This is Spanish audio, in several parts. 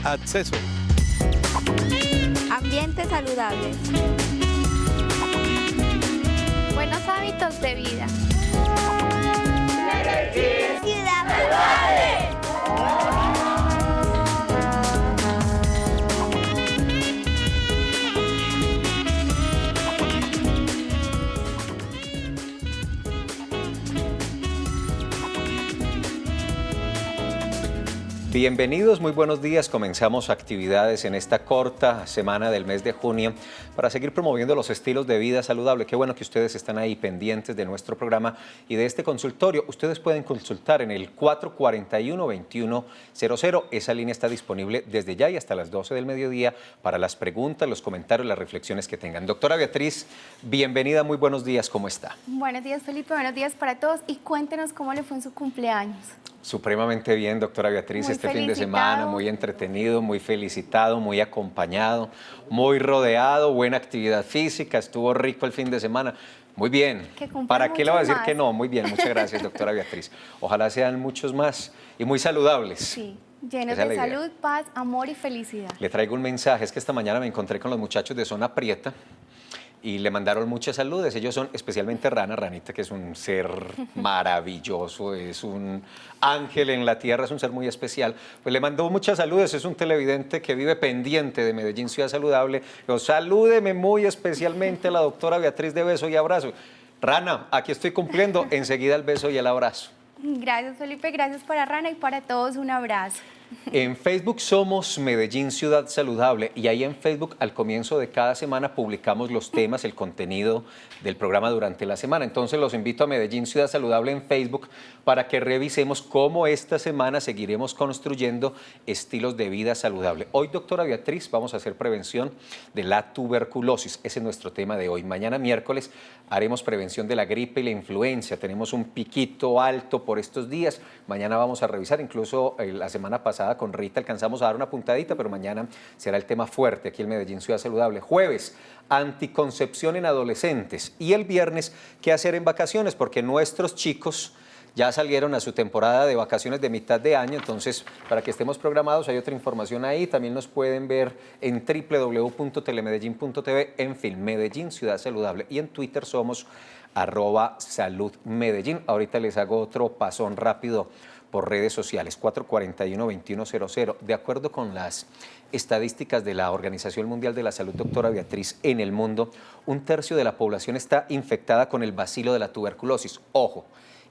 acceso. Ambientes saludables. Buenos hábitos de vida. Ciudad saludable. Bienvenidos, muy buenos días. Comenzamos actividades en esta corta semana del mes de junio para seguir promoviendo los estilos de vida saludable. Qué bueno que ustedes están ahí pendientes de nuestro programa y de este consultorio. Ustedes pueden consultar en el 441-2100. Esa línea está disponible desde ya y hasta las 12 del mediodía para las preguntas, los comentarios, las reflexiones que tengan. Doctora Beatriz, bienvenida, muy buenos días. ¿Cómo está? Buenos días, Felipe. Buenos días para todos. Y cuéntenos cómo le fue en su cumpleaños. Supremamente bien, doctora Beatriz, este fin de semana, muy entretenido, muy felicitado, muy acompañado, muy rodeado, buena actividad física, estuvo rico el fin de semana. Muy bien. ¿Para qué le voy a decir que no? Muy bien, muchas gracias, doctora Beatriz. Ojalá sean muchos más y muy saludables. Sí, llenos de salud, paz, amor y felicidad. Le traigo un mensaje, es que esta mañana me encontré con los muchachos de Zona Prieta y le mandaron muchas saludes. Ellos son especialmente Ranita, que es un ser maravilloso, es un ángel en la tierra, es un ser muy especial. Pues le mandó muchas saludes, es un televidente que vive pendiente de Medellín Ciudad Saludable. Pero salúdeme muy especialmente a la doctora Beatriz de beso y abrazo. Rana, aquí estoy cumpliendo, enseguida el beso y el abrazo. Gracias, Felipe, gracias para Rana y para todos un abrazo. En Facebook somos Medellín Ciudad Saludable y ahí en Facebook al comienzo de cada semana publicamos los temas, el contenido del programa durante la semana. Entonces los invito a Medellín Ciudad Saludable en Facebook para que revisemos cómo esta semana seguiremos construyendo estilos de vida saludable. Hoy, doctora Beatriz, vamos a hacer prevención de la tuberculosis. Ese es nuestro tema de hoy. Mañana miércoles haremos prevención de la gripe y la influenza. Tenemos un piquito alto por estos días. Mañana vamos a revisar, incluso la semana pasada con Rita alcanzamos a dar una puntadita, pero mañana será el tema fuerte aquí en Medellín Ciudad Saludable. Jueves, anticoncepción en adolescentes. Y el viernes, ¿qué hacer en vacaciones? Porque nuestros chicos ya salieron a su temporada de vacaciones de mitad de año, entonces para que estemos programados hay otra información ahí. También nos pueden ver en www.telemedellin.tv, en fin, Medellín Ciudad Saludable. Y en Twitter somos @saludmedellín. Ahorita les hago otro pasón rápido por redes sociales, 441-2100. De acuerdo con las estadísticas de la Organización Mundial de la Salud, doctora Beatriz, en el mundo, 1/3 de la población está infectada con el bacilo de la tuberculosis. Ojo,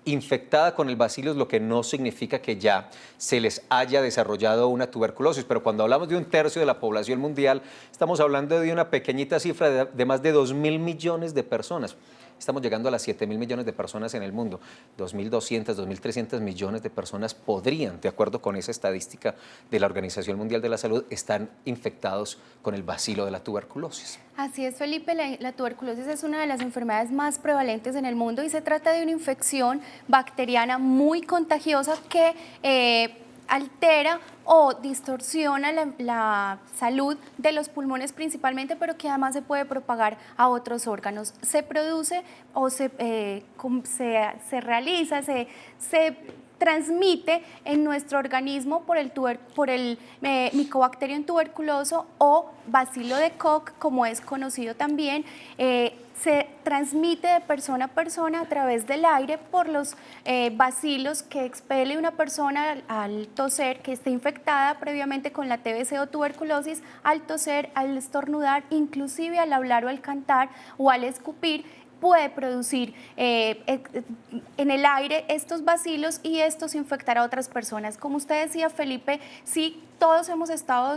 infectada con el bacilo es lo que no significa que ya se les haya desarrollado una tuberculosis, pero cuando hablamos de 1/3 de la población mundial, estamos hablando de una pequeñita cifra de más de 2.000 millones de personas. Estamos llegando a las 7.000 millones de personas en el mundo. 2.200, 2.300 millones de personas podrían, de acuerdo con esa estadística de la Organización Mundial de la Salud, están infectados con el bacilo de la tuberculosis. Así es, Felipe, la tuberculosis es una de las enfermedades más prevalentes en el mundo y se trata de una infección bacteriana muy contagiosa que altera o distorsiona la salud de los pulmones principalmente, pero que además se puede propagar a otros órganos. Se produce o se realiza, se transmite en nuestro organismo por el Mycobacterium tuberculoso o bacilo de Koch, como es conocido también. Se transmite de persona a persona a través del aire por los bacilos que expele una persona al toser, que esté infectada previamente con la TBC o tuberculosis, al toser, al estornudar, inclusive al hablar o al cantar o al escupir. Puede producir en el aire estos bacilos y estos infectar a otras personas. Como usted decía, Felipe, sí, todos hemos estado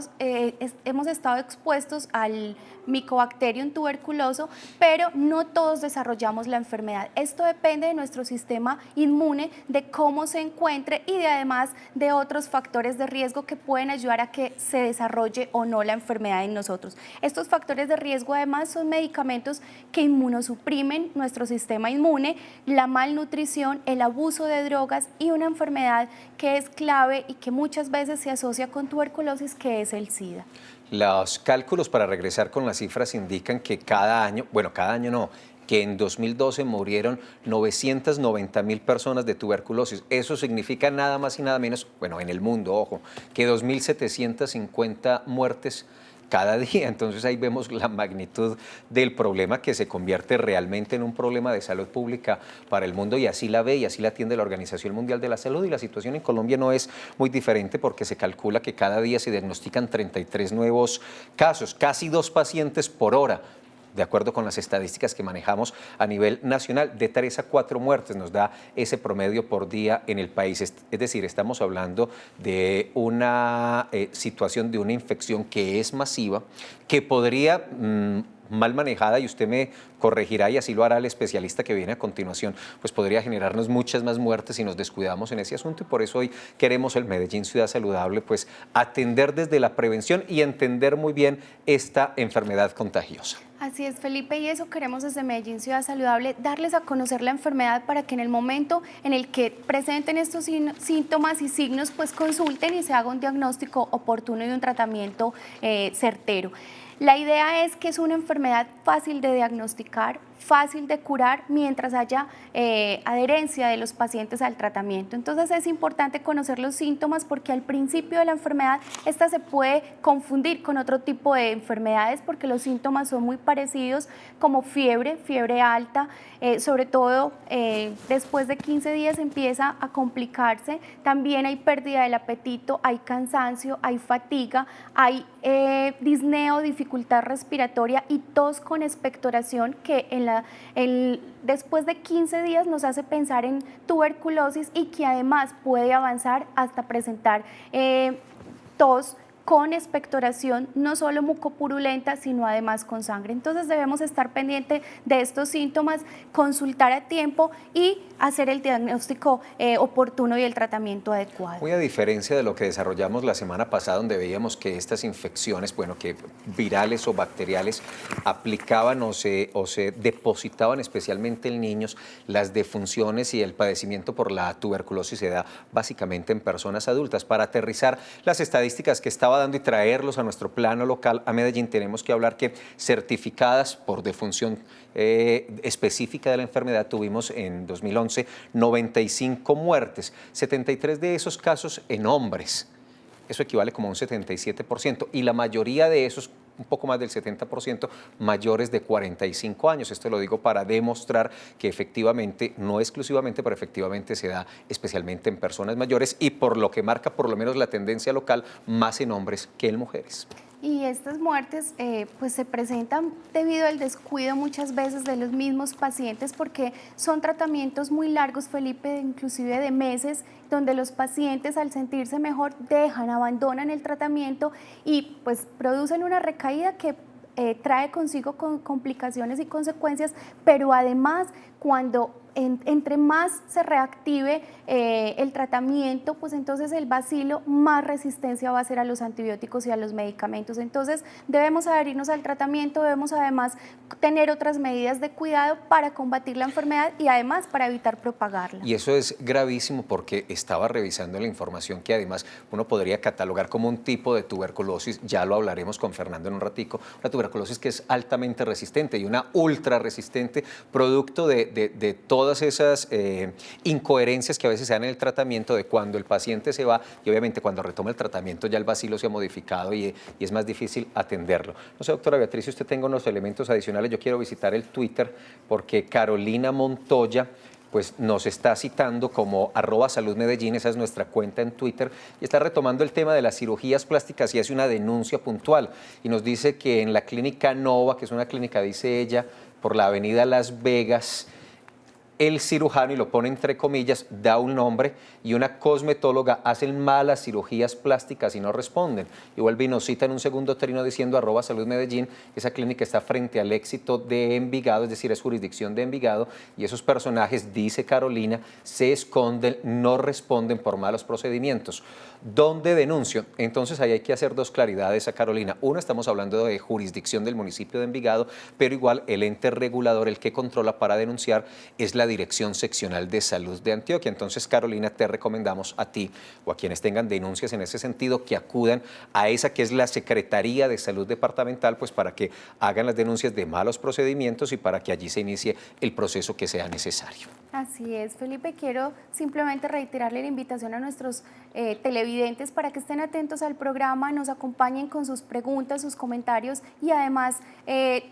expuestos al Mycobacterium tuberculoso, pero no todos desarrollamos la enfermedad. Esto depende de nuestro sistema inmune, de cómo se encuentre y además de otros factores de riesgo que pueden ayudar a que se desarrolle o no la enfermedad en nosotros. Estos factores de riesgo además son medicamentos que inmunosuprimen nuestro sistema inmune, la malnutrición, el abuso de drogas y una enfermedad que es clave y que muchas veces se asocia con tuberculosis, que es el SIDA. Los cálculos, para regresar con las cifras, indican que cada año, bueno, cada año no, que en 2012 murieron 990.000 personas de tuberculosis. Eso significa nada más y nada menos, bueno, en el mundo, ojo, que 2.750 muertes cada día. Entonces ahí vemos la magnitud del problema, que se convierte realmente en un problema de salud pública para el mundo, y así la ve y así la atiende la Organización Mundial de la Salud. Y la situación en Colombia no es muy diferente, porque se calcula que cada día se diagnostican 33 nuevos casos, casi 2 pacientes por hora. De acuerdo con las estadísticas que manejamos a nivel nacional, de 3 a 4 muertes nos da ese promedio por día en el país. Es decir, estamos hablando de una situación de una infección que es masiva, que podría, mal manejada, y usted me corregirá y así lo hará el especialista que viene a continuación, pues podría generarnos muchas más muertes si nos descuidamos en ese asunto. Y por eso hoy queremos el Medellín Ciudad Saludable, pues atender desde la prevención y entender muy bien esta enfermedad contagiosa. Así es, Felipe, y eso queremos desde Medellín Ciudad Saludable, darles a conocer la enfermedad para que en el momento en el que presenten estos síntomas y signos, pues consulten y se haga un diagnóstico oportuno y un tratamiento certero. La idea es que es una enfermedad fácil de diagnosticar, fácil de curar, mientras haya adherencia de los pacientes al tratamiento. Entonces es importante conocer los síntomas, porque al principio de la enfermedad esta se puede confundir con otro tipo de enfermedades, porque los síntomas son muy parecidos, como fiebre alta, sobre todo después de 15 días empieza a complicarse. También hay pérdida del apetito, hay cansancio, hay fatiga, hay disneo, dificultad respiratoria y tos con expectoración, que después de 15 días nos hace pensar en tuberculosis, y que además puede avanzar hasta presentar tos con expectoración, no solo mucopurulenta, sino además con sangre. Entonces debemos estar pendientes de estos síntomas, consultar a tiempo y hacer el diagnóstico oportuno y el tratamiento adecuado. Muy a diferencia de lo que desarrollamos la semana pasada, donde veíamos que estas infecciones, bueno, que virales o bacteriales aplicaban o se depositaban especialmente en niños, las defunciones y el padecimiento por la tuberculosis se da básicamente en personas adultas. Para aterrizar las estadísticas que estaba dando y traerlos a nuestro plano local, a Medellín, tenemos que hablar que certificadas por defunción específica de la enfermedad tuvimos en 2011 95 muertes, 73 de esos casos en hombres. Eso equivale como a un 77%, y la mayoría de esos, un poco más del 70%, mayores de 45 años. Esto lo digo para demostrar que efectivamente, no exclusivamente, pero efectivamente se da especialmente en personas mayores, y por lo que marca por lo menos la tendencia local, más en hombres que en mujeres. Y estas muertes pues se presentan debido al descuido muchas veces de los mismos pacientes, porque son tratamientos muy largos, Felipe, inclusive de meses, donde los pacientes, al sentirse mejor, abandonan el tratamiento y pues producen una recaída que trae consigo complicaciones y consecuencias, pero además cuando entre más se reactive el tratamiento, pues entonces el bacilo más resistencia va a hacer a los antibióticos y a los medicamentos. Entonces debemos adherirnos al tratamiento, debemos además tener otras medidas de cuidado para combatir la enfermedad y además para evitar propagarla. Y eso es gravísimo, porque estaba revisando la información que además uno podría catalogar como un tipo de tuberculosis, ya lo hablaremos con Fernando en un ratico, una tuberculosis que es altamente resistente y una ultra resistente, producto de todas esas incoherencias que a veces se dan en el tratamiento, de cuando el paciente se va y obviamente cuando retoma el tratamiento ya el bacilo se ha modificado y es más difícil atenderlo. No sé, doctora Beatriz, si usted tenga unos elementos adicionales. Yo quiero visitar el Twitter, porque Carolina Montoya pues nos está citando como @saludmedellín, esa es nuestra cuenta en Twitter, y está retomando el tema de las cirugías plásticas y hace una denuncia puntual, y nos dice que en la clínica Nova, que es una clínica, dice ella, por la avenida Las Vegas, el cirujano, y lo pone entre comillas, da un nombre, y una cosmetóloga hacen malas cirugías plásticas y no responden. Y vuelve y nos cita en un segundo término diciendo @saludmedellín, esa clínica está frente al Éxito de Envigado, es decir, es jurisdicción de Envigado, y esos personajes, dice Carolina, se esconden, no responden por malos procedimientos. ¿Dónde denuncio? Entonces ahí hay que hacer dos claridades a Carolina. Uno, estamos hablando de jurisdicción del municipio de Envigado, pero igual el ente regulador, el que controla para denunciar, es la la Dirección Seccional de Salud de Antioquia. Entonces, Carolina, te recomendamos a ti o a quienes tengan denuncias en ese sentido que acudan a esa que es la Secretaría de Salud Departamental, pues para que hagan las denuncias de malos procedimientos y para que allí se inicie el proceso que sea necesario. Así es, Felipe. Quiero simplemente reiterarle la invitación a nuestros televidentes para que estén atentos al programa, nos acompañen con sus preguntas, sus comentarios y además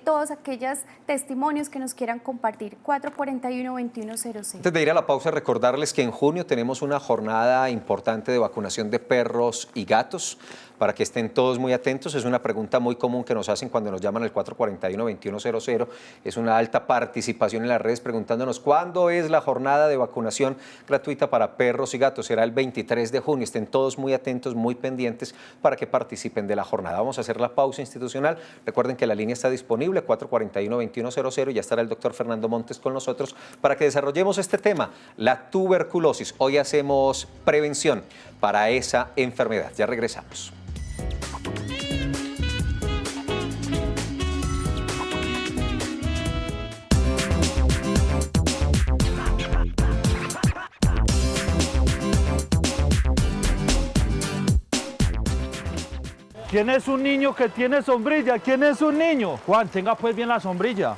todos aquellos testimonios que nos quieran compartir. 441-2100. Antes de ir a la pausa, recordarles que en junio tenemos una jornada importante de vacunación de perros y gatos, para que estén todos muy atentos. Es una pregunta muy común que nos hacen cuando nos llaman al 441-2100. Es una alta participación en las redes preguntándonos cuándo es la jornada de vacunación gratuita para perros y gatos. Será el 23 de junio. Estén todos muy atentos, muy pendientes para que participen de la jornada. Vamos a hacer la pausa institucional. Recuerden que la línea está disponible, 441-2100, y ya estará el doctor Fernando Montes con nosotros para que desarrollemos este tema, la tuberculosis. Hoy hacemos prevención para esa enfermedad. Ya regresamos. ¿Quién es un niño que tiene sombrilla? ¿Quién es un niño? Juan, tenga pues bien la sombrilla.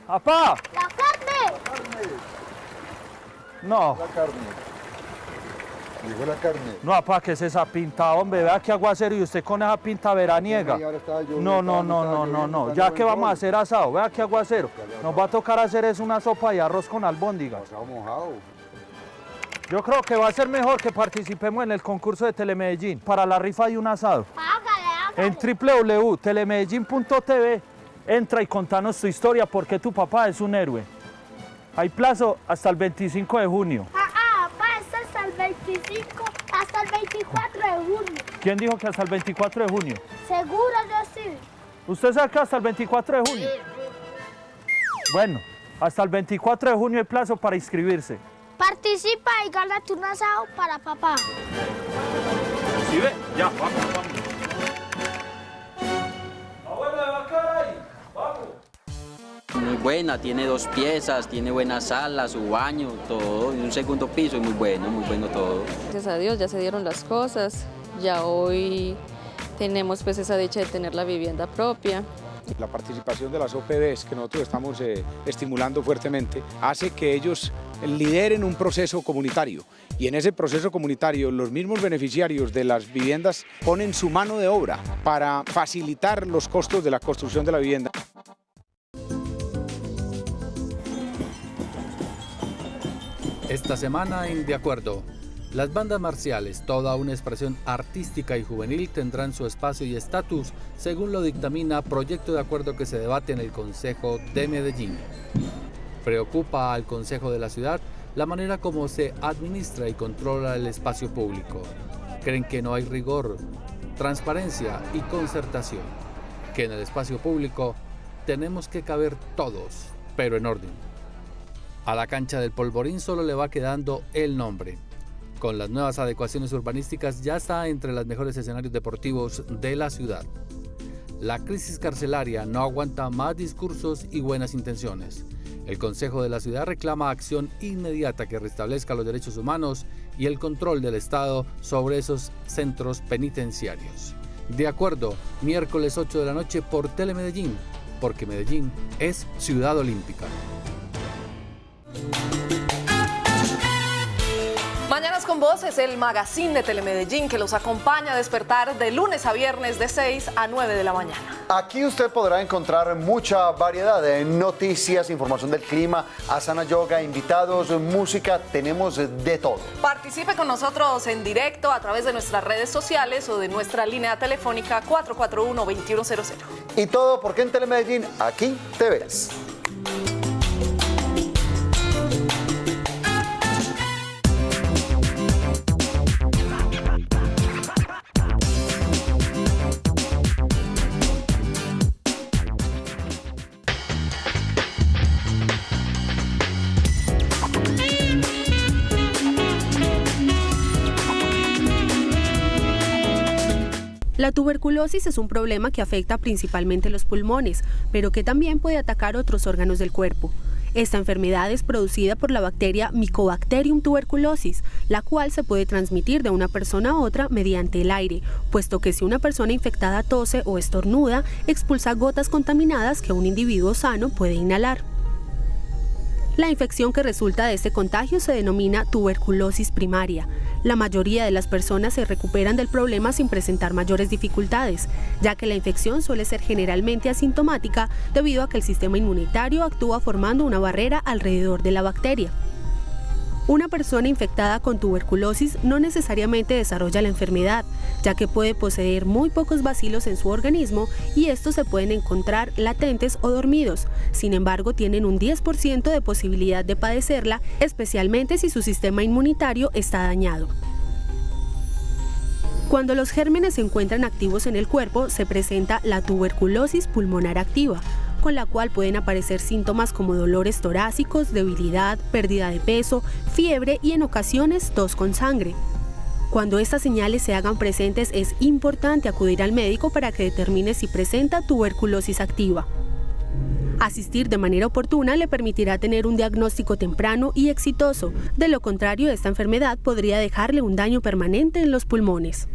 ¡Apá! ¡La carne! No. La carne. Llegó la carne. No, apá, ¿qué es esa pinta, hombre? Vea qué aguacero y usted con esa pinta veraniega. No. Ya que vamos a hacer asado, vea qué aguacero. Nos va a tocar hacer es una sopa y arroz con albóndigas. Pasado mojado. Yo creo que va a ser mejor que participemos en el concurso de Telemedellín para la rifa de un asado. En www.telemedellin.tv entra y contanos tu historia porque tu papá es un héroe. Hay plazo hasta el 25 de junio. Papá, es hasta el 25, hasta el 24 de junio. ¿Quién dijo que hasta el 24 de junio? Seguro yo sí. ¿Usted sabe que hasta el 24 de junio? Bueno, hasta el 24 de junio hay plazo para inscribirse. Participa y gánate un asado para papá. ¿Sí ve? Ya, vamos. Abuelo, ¿de vaca ahí? Vamos. Muy buena, tiene 2 piezas, tiene buena sala, su baño, todo, y un segundo piso, y muy bueno todo. Gracias a Dios ya se dieron las cosas, ya hoy tenemos pues esa dicha de tener la vivienda propia. La participación de las OPDs que nosotros estamos estimulando fuertemente hace que ellos lideren un proceso comunitario y en ese proceso comunitario los mismos beneficiarios de las viviendas ponen su mano de obra para facilitar los costos de la construcción de la vivienda. Esta semana en De Acuerdo, las bandas marciales, toda una expresión artística y juvenil, tendrán su espacio y estatus según lo dictamina proyecto de acuerdo que se debate en el Consejo de Medellín. Preocupa al Consejo de la ciudad la manera como se administra y controla el espacio público. Creen que no hay rigor, transparencia y concertación, que en el espacio público tenemos que caber todos, pero en orden. A la cancha del Polvorín solo le va quedando el nombre. Con las nuevas adecuaciones urbanísticas ya está entre los mejores escenarios deportivos de la ciudad. La crisis carcelaria no aguanta más discursos y buenas intenciones. El Consejo de la Ciudad reclama acción inmediata que restablezca los derechos humanos y el control del Estado sobre esos centros penitenciarios. De Acuerdo, miércoles 8 de la noche por Telemedellín, porque Medellín es ciudad olímpica. Mañanas con Vos es el magazine de Telemedellín que los acompaña a despertar de lunes a viernes de 6 a 9 de la mañana. Aquí usted podrá encontrar mucha variedad de noticias, información del clima, asana yoga, invitados, música, tenemos de todo. Participe con nosotros en directo a través de nuestras redes sociales o de nuestra línea telefónica 441-2100. Y todo porque en Telemedellín, aquí te ves. La tuberculosis es un problema que afecta principalmente los pulmones, pero que también puede atacar otros órganos del cuerpo. Esta enfermedad es producida por la bacteria Mycobacterium tuberculosis, la cual se puede transmitir de una persona a otra mediante el aire, puesto que si una persona infectada tose o estornuda, expulsa gotas contaminadas que un individuo sano puede inhalar. La infección que resulta de este contagio se denomina tuberculosis primaria. La mayoría de las personas se recuperan del problema sin presentar mayores dificultades, ya que la infección suele ser generalmente asintomática debido a que el sistema inmunitario actúa formando una barrera alrededor de la bacteria. Una persona infectada con tuberculosis no necesariamente desarrolla la enfermedad, ya que puede poseer muy pocos bacilos en su organismo y estos se pueden encontrar latentes o dormidos. Sin embargo, tienen un 10% de posibilidad de padecerla, especialmente si su sistema inmunitario está dañado. Cuando los gérmenes se encuentran activos en el cuerpo, se presenta la tuberculosis pulmonar activa, con la cual pueden aparecer síntomas como dolores torácicos, debilidad, pérdida de peso, fiebre y en ocasiones tos con sangre. Cuando estas señales se hagan presentes, es importante acudir al médico para que determine si presenta tuberculosis activa. Asistir de manera oportuna le permitirá tener un diagnóstico temprano y exitoso. De lo contrario, esta enfermedad podría dejarle un daño permanente en los pulmones.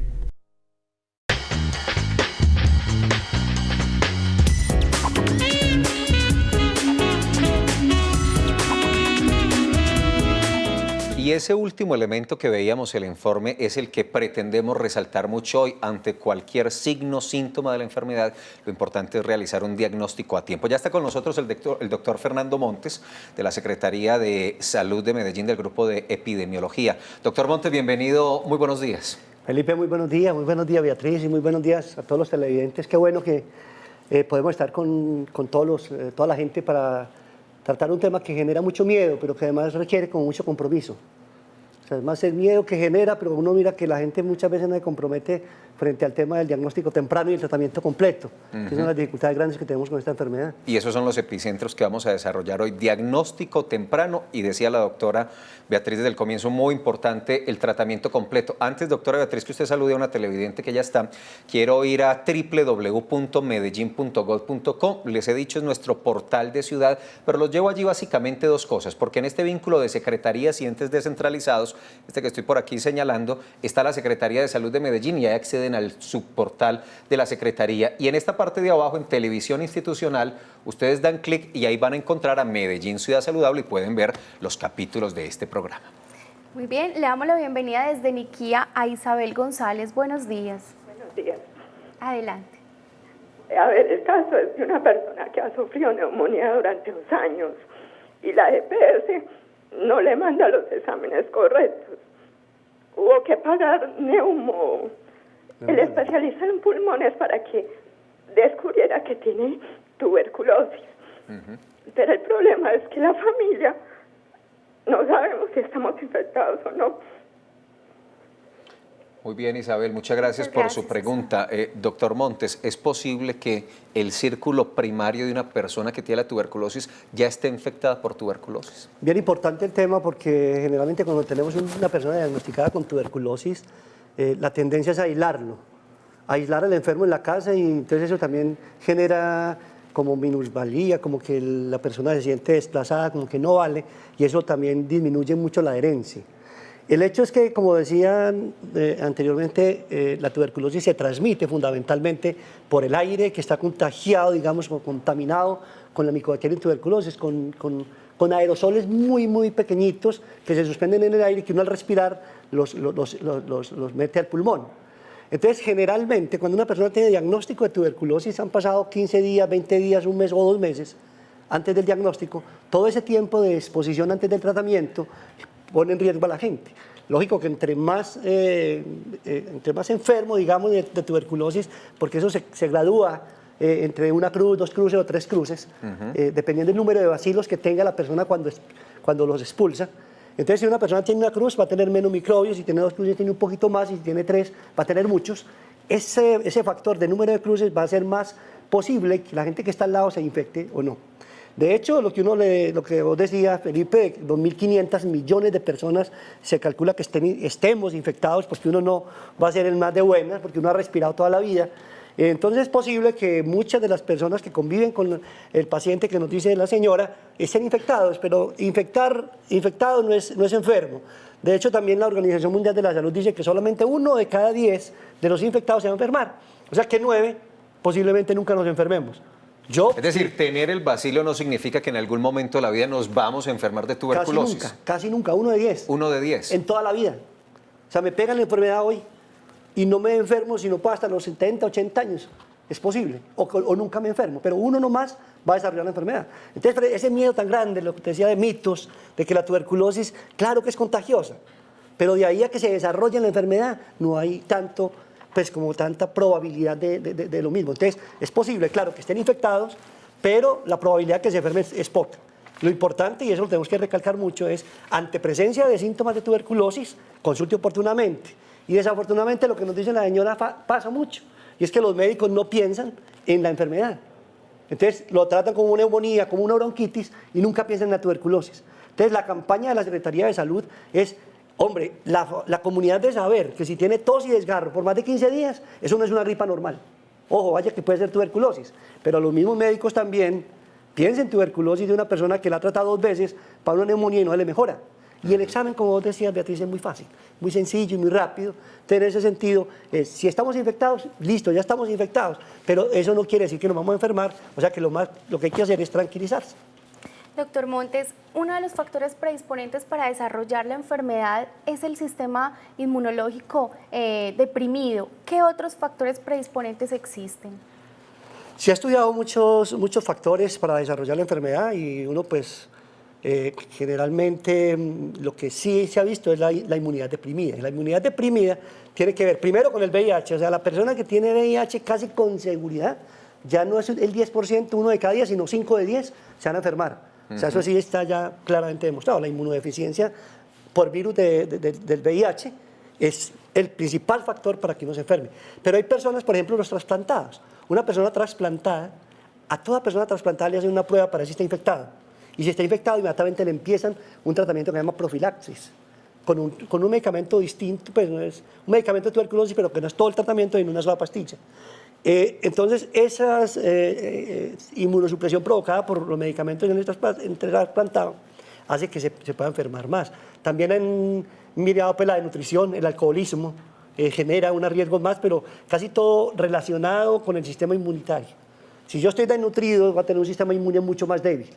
Y ese último elemento que veíamos en el informe es el que pretendemos resaltar mucho hoy. Ante cualquier signo, síntoma de la enfermedad, lo importante es realizar un diagnóstico a tiempo. Ya está con nosotros el doctor Fernando Montes, de la Secretaría de Salud de Medellín, del Grupo de Epidemiología. Doctor Montes, bienvenido, muy buenos días. Felipe, muy buenos días Beatriz, y muy buenos días a todos los televidentes. Qué bueno que podemos estar con toda la gente para tratar un tema que genera mucho miedo, pero que además requiere con mucho compromiso. O sea, es más el miedo que genera, pero uno mira que la gente muchas veces no se compromete frente al tema del diagnóstico temprano y el tratamiento completo, que son las dificultades grandes que tenemos con esta enfermedad. Y esos son los epicentros que vamos a desarrollar hoy, diagnóstico temprano y, decía la doctora Beatriz desde el comienzo, muy importante, el tratamiento completo. Antes, doctora Beatriz, que usted salude a una televidente que ya está, quiero ir a www.medellin.gov.com, les he dicho es nuestro portal de ciudad, pero los llevo allí básicamente dos cosas, porque en este vínculo de secretarías y entes descentralizados, que estoy por aquí señalando, está la Secretaría de Salud de Medellín y ahí acceden al subportal de la Secretaría. Y en esta parte de abajo, en televisión institucional, ustedes dan clic y ahí van a encontrar a Medellín Ciudad Saludable y pueden ver los capítulos de este programa. Muy bien, le damos la bienvenida desde Niquía a Isabel González. Buenos días. Buenos días. Adelante. A ver, el caso es de una persona que ha sufrido neumonía durante 2 años y la EPS no le manda los exámenes correctos. Hubo que pagar el especialista en pulmones para que descubriera que tiene tuberculosis. Pero el problema es que la familia no sabemos si estamos infectados o no. Muy bien, Isabel, muchas gracias por su pregunta. Doctor Montes, ¿es posible que el círculo primario de una persona que tiene la tuberculosis ya esté infectada por tuberculosis? Bien importante el tema, porque generalmente cuando tenemos una persona diagnosticada con tuberculosis, la tendencia es aislar al enfermo en la casa, y entonces eso también genera como minusvalía, como que la persona se siente desplazada, como que no vale, y eso también disminuye mucho la adherencia. El hecho es que, como decían anteriormente, la tuberculosis se transmite fundamentalmente por el aire que está contagiado, digamos, o contaminado con la Mycobacterium tuberculosis, con aerosoles muy, muy pequeñitos que se suspenden en el aire y que uno al respirar los mete al pulmón. Entonces, generalmente, cuando una persona tiene diagnóstico de tuberculosis, han pasado 15 días, 20 días, un mes o 2 meses antes del diagnóstico, todo ese tiempo de exposición antes del tratamiento pone en riesgo a la gente. Lógico que entre más enfermo, digamos, de tuberculosis, porque eso se gradúa entre 1 cruz, 2 cruces o 3 cruces, dependiendo del número de bacilos que tenga la persona cuando los expulsa. Entonces, si una persona tiene 1 cruz, va a tener menos microbios, si tiene 2 cruces, tiene un poquito más, y si tiene 3, va a tener muchos. Ese factor de número de cruces va a ser más posible que la gente que está al lado se infecte o no. De hecho, lo que vos decías, Felipe, 2.500 millones de personas se calcula que estemos infectados, porque uno no va a ser el más de buenas, porque uno ha respirado toda la vida. Entonces es posible que muchas de las personas que conviven con el paciente que nos dice la señora estén infectados, pero infectado no es enfermo. De hecho, también la Organización Mundial de la Salud dice que solamente 1 de cada 10 de los infectados se va a enfermar. O sea que 9 posiblemente nunca nos enfermemos. Es decir, tener el bacilo no significa que en algún momento de la vida nos vamos a enfermar de tuberculosis. Casi nunca, 1 de 10. 1 de 10. En toda la vida. O sea, me pegan la enfermedad hoy y no me enfermo sino hasta los 70, 80 años. Es posible. O nunca me enfermo. Pero uno nomás va a desarrollar la enfermedad. Entonces, ese miedo tan grande, lo que te decía de mitos, de que la tuberculosis, claro que es contagiosa, pero de ahí a que se desarrolle la enfermedad, no hay tanto, pues como tanta probabilidad de lo mismo. Entonces, es posible, claro, que estén infectados, pero la probabilidad que se enfermen es poca. Lo importante, y eso lo tenemos que recalcar mucho, es ante presencia de síntomas de tuberculosis, consulte oportunamente. Y desafortunadamente lo que nos dice la señora pasa mucho, y es que los médicos no piensan en la enfermedad. Entonces lo tratan como una neumonía, como una bronquitis, y nunca piensan en la tuberculosis. Entonces la campaña de la Secretaría de Salud es, hombre, la comunidad debe saber que si tiene tos y desgarro por más de 15 días, eso no es una gripa normal. Ojo, vaya que puede ser tuberculosis, pero los mismos médicos también piensen en tuberculosis de una persona que la ha tratado 2 veces para una neumonía y no le mejora. Y el examen, como vos decías, Beatriz, es muy fácil, muy sencillo y muy rápido. Entonces, en ese sentido, si estamos infectados, listo, ya estamos infectados, pero eso no quiere decir que nos vamos a enfermar, o sea que lo que hay que hacer es tranquilizarse. Doctor Montes, uno de los factores predisponentes para desarrollar la enfermedad es el sistema inmunológico deprimido. ¿Qué otros factores predisponentes existen? Se ha estudiado muchos factores para desarrollar la enfermedad y uno pues generalmente lo que sí se ha visto es la inmunidad deprimida. Y la inmunidad deprimida tiene que ver primero con el VIH, o sea, la persona que tiene VIH casi con seguridad, ya no es el 10%, 1 de cada 10, sino 5 de 10 se van a enfermar. O sea, eso sí está ya claramente demostrado. La inmunodeficiencia por virus del VIH es el principal factor para que uno se enferme. Pero hay personas, por ejemplo, los trasplantados. Una persona trasplantada, a toda persona trasplantada le hacen una prueba para ver si está infectada. Y si está infectado, inmediatamente le empiezan un tratamiento que se llama profilaxis, con un medicamento distinto, pues no es un medicamento de tuberculosis, pero que no es todo el tratamiento en una sola pastilla. Entonces, esa inmunosupresión provocada por los medicamentos en el trasplantado hace que se pueda enfermar más. También han mirado pues, la desnutrición, el alcoholismo, genera unos riesgos más, pero casi todo relacionado con el sistema inmunitario. Si yo estoy desnutrido, voy a tener un sistema inmune mucho más débil.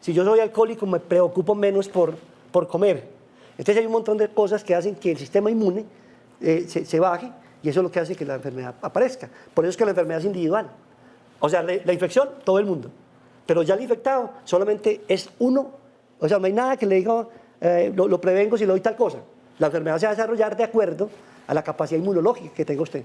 Si yo soy alcohólico, me preocupo menos por comer. Entonces hay un montón de cosas que hacen que el sistema inmune se baje y eso es lo que hace que la enfermedad aparezca. Por eso es que la enfermedad es individual. O sea, la infección, todo el mundo. Pero ya el infectado solamente es uno. O sea, no hay nada que le diga, lo prevengo si le doy tal cosa. La enfermedad se va a desarrollar de acuerdo a la capacidad inmunológica que tenga usted.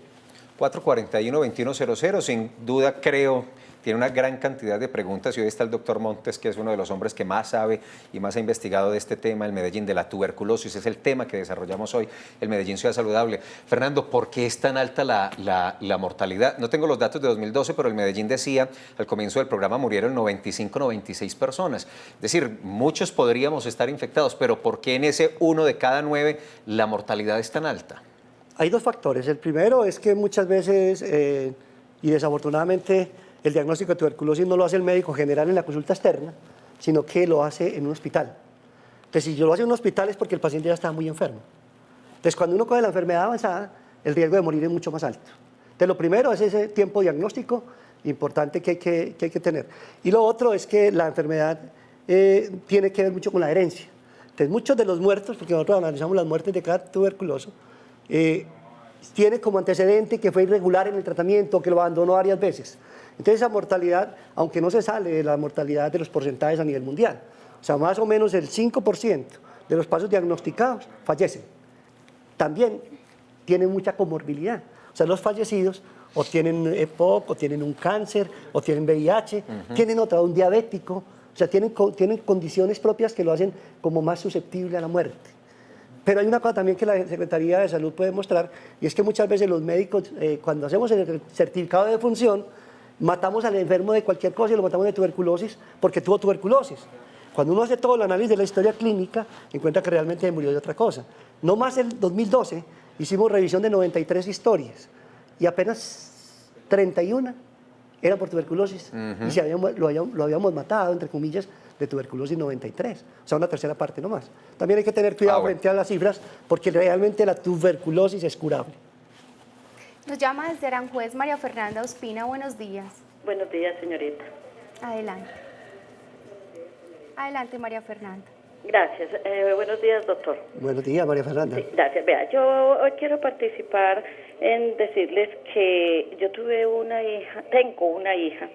441-2100, sin duda creo, tiene una gran cantidad de preguntas y hoy está el doctor Montes, que es uno de los hombres que más sabe y más ha investigado de este tema, el Medellín, de la tuberculosis, es el tema que desarrollamos hoy, el Medellín Ciudad Saludable. Fernando, ¿por qué es tan alta la mortalidad? No tengo los datos de 2012, pero el Medellín decía, al comienzo del programa murieron 95, 96 personas. Es decir, muchos podríamos estar infectados, pero ¿por qué en ese 1 de cada 9 la mortalidad es tan alta? Hay 2 factores. El primero es que muchas veces, y desafortunadamente, el diagnóstico de tuberculosis no lo hace el médico general en la consulta externa, sino que lo hace en un hospital. Entonces, si yo lo hace en un hospital es porque el paciente ya está muy enfermo. Entonces, cuando uno coge la enfermedad avanzada, el riesgo de morir es mucho más alto. Entonces, lo primero es ese tiempo diagnóstico importante que hay que tener. Y lo otro es que la enfermedad tiene que ver mucho con la herencia. Entonces, muchos de los muertos, porque nosotros analizamos las muertes de cada tuberculoso, tiene como antecedente que fue irregular en el tratamiento, que lo abandonó varias veces. Entonces esa mortalidad, aunque no se sale de la mortalidad de los porcentajes a nivel mundial, o sea, más o menos el 5% de los pacientes diagnosticados fallecen. También tienen mucha comorbilidad. O sea, los fallecidos o tienen EPOC, o tienen un cáncer, o tienen VIH, tienen un diabético, o sea, tienen condiciones propias que lo hacen como más susceptible a la muerte. Pero hay una cosa también que la Secretaría de Salud puede mostrar, y es que muchas veces los médicos, cuando hacemos el certificado de defunción, matamos al enfermo de cualquier cosa y lo matamos de tuberculosis porque tuvo tuberculosis. Cuando uno hace todo el análisis de la historia clínica, encuentra que realmente murió de otra cosa. No más el 2012 hicimos revisión de 93 historias y apenas 31 eran por tuberculosis y lo habíamos matado, entre comillas, de tuberculosis 93, o sea, una tercera parte nomás. También hay que tener cuidado frente a las cifras, porque realmente la tuberculosis es curable. Nos llama desde Aranjuez María Fernanda Ospina, buenos días. Buenos días, señorita. Adelante. Adelante, María Fernanda. Gracias. Buenos días, doctor. Buenos días, María Fernanda. Sí, gracias. Vea, yo hoy quiero participar en decirles que yo tengo una hija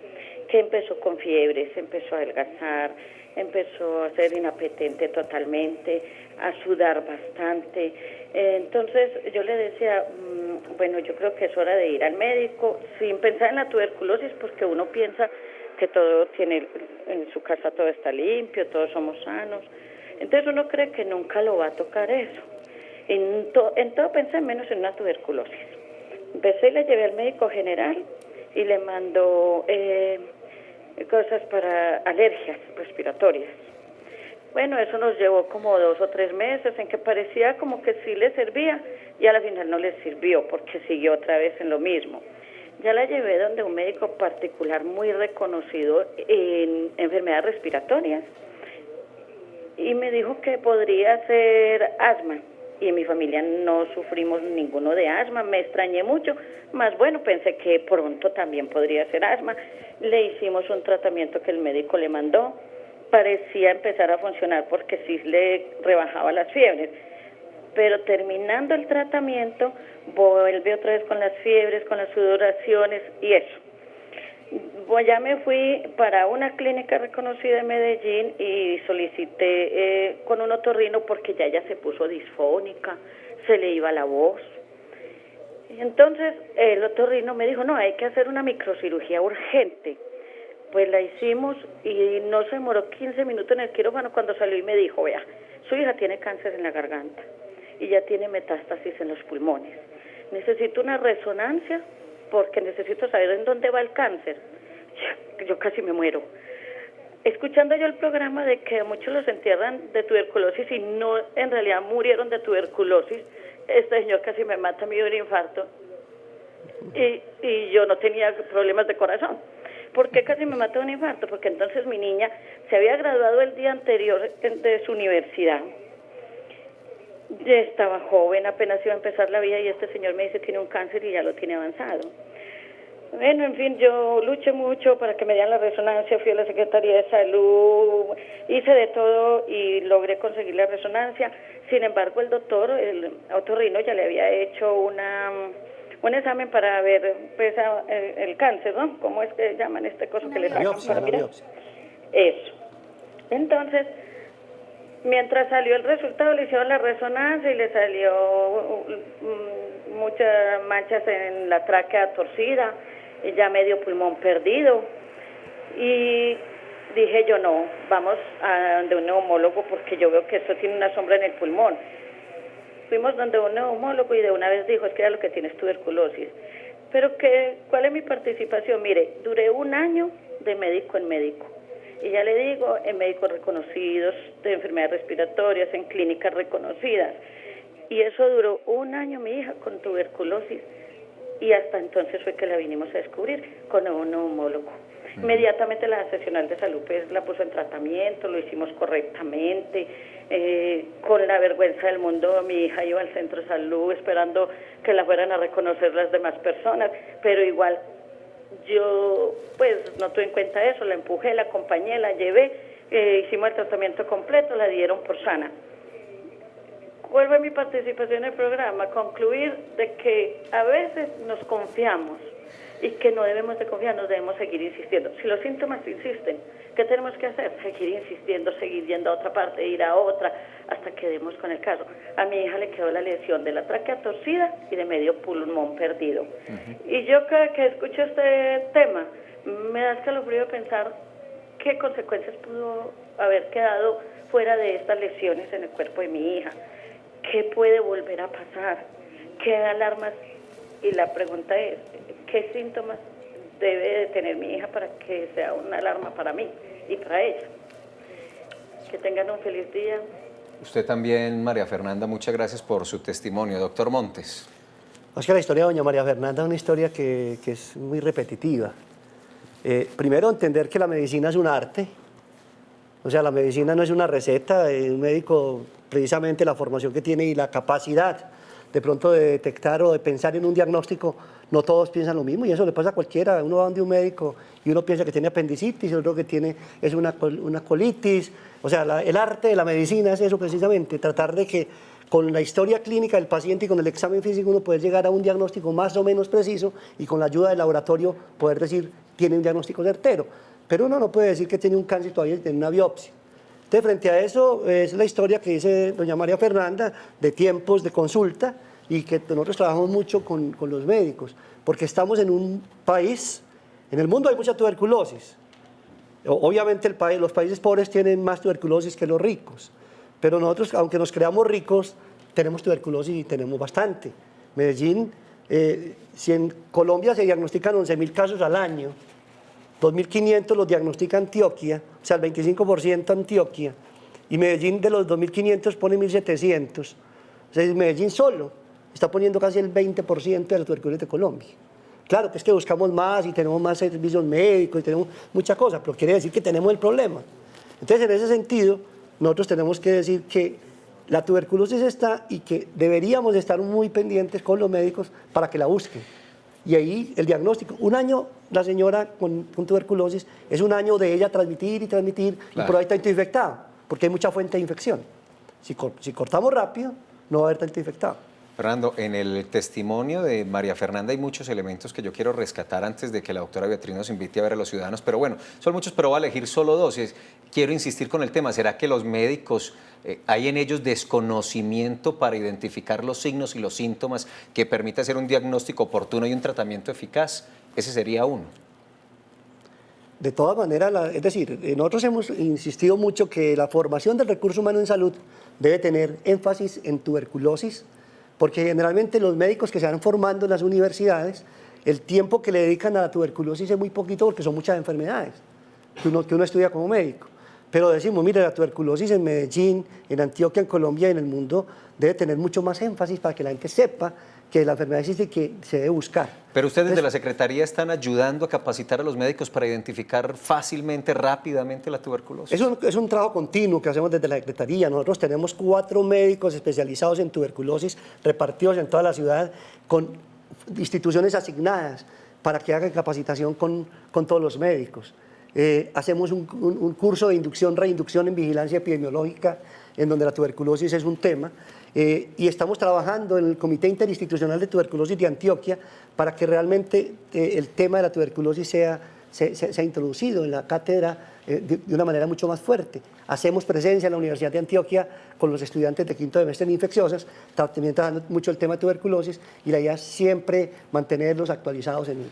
que empezó con fiebres, empezó a adelgazar, empezó a ser inapetente totalmente, a sudar bastante. Entonces yo le decía, bueno, yo creo que es hora de ir al médico, sin pensar en la tuberculosis, porque uno piensa que todo tiene, en su casa todo está limpio, todos somos sanos. Entonces uno cree que nunca lo va a tocar eso. En todo pensé menos en una tuberculosis. Empecé y la llevé al médico general y le mandó cosas para alergias respiratorias. Bueno, eso nos llevó como 2 o 3 meses en que parecía como que sí le servía y a la final no le sirvió porque siguió otra vez en lo mismo. Ya la llevé donde un médico particular muy reconocido en enfermedades respiratorias y me dijo que podría ser asma. Y en mi familia no sufrimos ninguno de asma, me extrañé mucho, más bueno, pensé que pronto también podría ser asma. Le hicimos un tratamiento que el médico le mandó, parecía empezar a funcionar porque sí le rebajaba las fiebres, pero terminando el tratamiento vuelve otra vez con las fiebres, con las sudoraciones y eso. Ya me fui para una clínica reconocida en Medellín y solicité con un otorrino porque ya ella se puso disfónica, se le iba la voz. Entonces el otorrino me dijo, no, hay que hacer una microcirugía urgente. Pues la hicimos y no se demoró 15 minutos en el quirófano cuando salió y me dijo, vea, su hija tiene cáncer en la garganta y ya tiene metástasis en los pulmones. Necesito una resonancia porque necesito saber en dónde va el cáncer. Yo casi me muero. Escuchando yo el programa de que muchos los entierran de tuberculosis y no, en realidad murieron de tuberculosis, este señor casi me mata, me dio un infarto y yo no tenía problemas de corazón. ¿Por qué casi me mató un infarto? Porque entonces mi niña se había graduado el día anterior de su universidad. Ya estaba joven, apenas iba a empezar la vida y este señor me dice tiene un cáncer y ya lo tiene avanzado. Bueno, en fin, yo luché mucho para que me dieran la resonancia, fui a la Secretaría de Salud, hice de todo y logré conseguir la resonancia. Sin embargo, el doctor, el otorrino, ya le había hecho un examen para ver pues, el cáncer, ¿no? ¿Cómo es que llaman este coso que le sacan para mirar? Eso. Entonces, mientras salió el resultado, le hicieron la resonancia y le salió muchas manchas en la tráquea torcida, y ya medio pulmón perdido. Y dije yo, no, vamos a donde un neumólogo porque yo veo que esto tiene una sombra en el pulmón. Fuimos donde un neumólogo y de una vez dijo, es que ya lo que tiene es tuberculosis. Pero ¿cuál es mi participación? Mire, duré 1 año de médico en médico. Y ya le digo, en médicos reconocidos, de enfermedades respiratorias, en clínicas reconocidas. Y eso duró 1 año mi hija con tuberculosis. Y hasta entonces fue que la vinimos a descubrir con un neumólogo. Inmediatamente la Nacional de Salud pues, la puso en tratamiento, lo hicimos correctamente. Con la vergüenza del mundo, mi hija iba al centro de salud esperando que la fueran a reconocer las demás personas, pero igual yo pues no tuve en cuenta eso, la empujé, la acompañé, la llevé, hicimos el tratamiento completo, la dieron por sana. ¿Cuál fue mi participación en el programa? Concluir de que a veces nos confiamos y que no debemos de confiar, nos debemos seguir insistiendo. Si los síntomas insisten, ¿qué tenemos que hacer? Seguir insistiendo, seguir yendo a otra parte, ir a otra, hasta que demos con el caso. A mi hija le quedó la lesión de la tráquea torcida y de medio pulmón perdido. Y yo cada que escucho este tema, me da escalofrío de pensar qué consecuencias pudo haber quedado fuera de estas lesiones en el cuerpo de mi hija. ¿Qué puede volver a pasar? ¿Qué alarmas? Y la pregunta es, ¿qué síntomas debe de tener mi hija para que sea una alarma para mí y para ella? Que tengan un feliz día. Usted también, María Fernanda, muchas gracias por su testimonio. Doctor Montes. Es que la historia de doña María Fernanda es una historia que es muy repetitiva. Primero, entender que la medicina es un arte. O sea, la medicina no es una receta. Un médico, precisamente la formación que tiene y la capacidad de pronto de detectar o de pensar en un diagnóstico, no todos piensan lo mismo, y eso le pasa a cualquiera. Uno va donde un médico y uno piensa que tiene apendicitis, y otro que tiene es una colitis. O sea, el arte de la medicina es eso precisamente, tratar de que con la historia clínica del paciente y con el examen físico uno puede llegar a un diagnóstico más o menos preciso, y con la ayuda del laboratorio poder decir, tiene un diagnóstico certero. Pero uno no puede decir que tiene un cáncer todavía y tiene una biopsia. Entonces, frente a eso, es la historia que dice doña María Fernanda, de tiempos de consulta, y que nosotros trabajamos mucho con los médicos, porque estamos en un país, en el mundo hay mucha tuberculosis. Obviamente los países pobres tienen más tuberculosis que los ricos, pero nosotros, aunque nos creamos ricos, tenemos tuberculosis y tenemos bastante. Medellín, si en Colombia se diagnostican 11.000 casos al año, 2.500 los diagnostica Antioquia, o sea, el 25% Antioquia, y Medellín de los 2.500 pone 1.700. O sea, Medellín solo está poniendo casi el 20% de la tuberculosis de Colombia. Claro que es que buscamos más y tenemos más servicios médicos y tenemos muchas cosas, pero quiere decir que tenemos el problema. Entonces, en ese sentido, nosotros tenemos que decir que la tuberculosis está y que deberíamos estar muy pendientes con los médicos para que la busquen. Y ahí el diagnóstico, un año la señora con tuberculosis es un año de ella transmitir y transmitir, claro, y por ahí está infectado, porque hay mucha fuente de infección. Si cortamos rápido, no va a haber tanto infectado. Fernando, en el testimonio de María Fernanda hay muchos elementos que yo quiero rescatar antes de que la doctora Beatriz nos invite a ver a los ciudadanos, pero bueno, son muchos, pero voy a elegir solo dos. Quiero insistir con el tema, ¿será que los médicos, hay en ellos desconocimiento para identificar los signos y los síntomas que permita hacer un diagnóstico oportuno y un tratamiento eficaz? Ese sería uno. De todas maneras, es decir, nosotros hemos insistido mucho que la formación del recurso humano en salud debe tener énfasis en tuberculosis, porque generalmente los médicos que se van formando en las universidades, el tiempo que le dedican a la tuberculosis es muy poquito porque son muchas enfermedades que uno estudia como médico. Pero decimos, mire, la tuberculosis en Medellín, en Antioquia, en Colombia y en el mundo debe tener mucho más énfasis para que la gente sepa que la enfermedad existe y que se debe buscar. Pero ustedes desde la Secretaría están ayudando a capacitar a los médicos para identificar fácilmente, rápidamente la tuberculosis. Es un trabajo continuo que hacemos desde la Secretaría. Nosotros tenemos 4 médicos especializados en tuberculosis repartidos en toda la ciudad con instituciones asignadas para que hagan capacitación con todos los médicos. Hacemos un curso de inducción, reinducción en vigilancia epidemiológica, en donde la tuberculosis es un tema. Y estamos trabajando en el Comité Interinstitucional de Tuberculosis de Antioquia para que realmente el tema de la tuberculosis sea introducido en la cátedra de una manera mucho más fuerte. Hacemos presencia en la Universidad de Antioquia con los estudiantes de quinto semestre en infecciosas, también trabajando mucho el tema de tuberculosis, y la idea es siempre mantenerlos actualizados en él.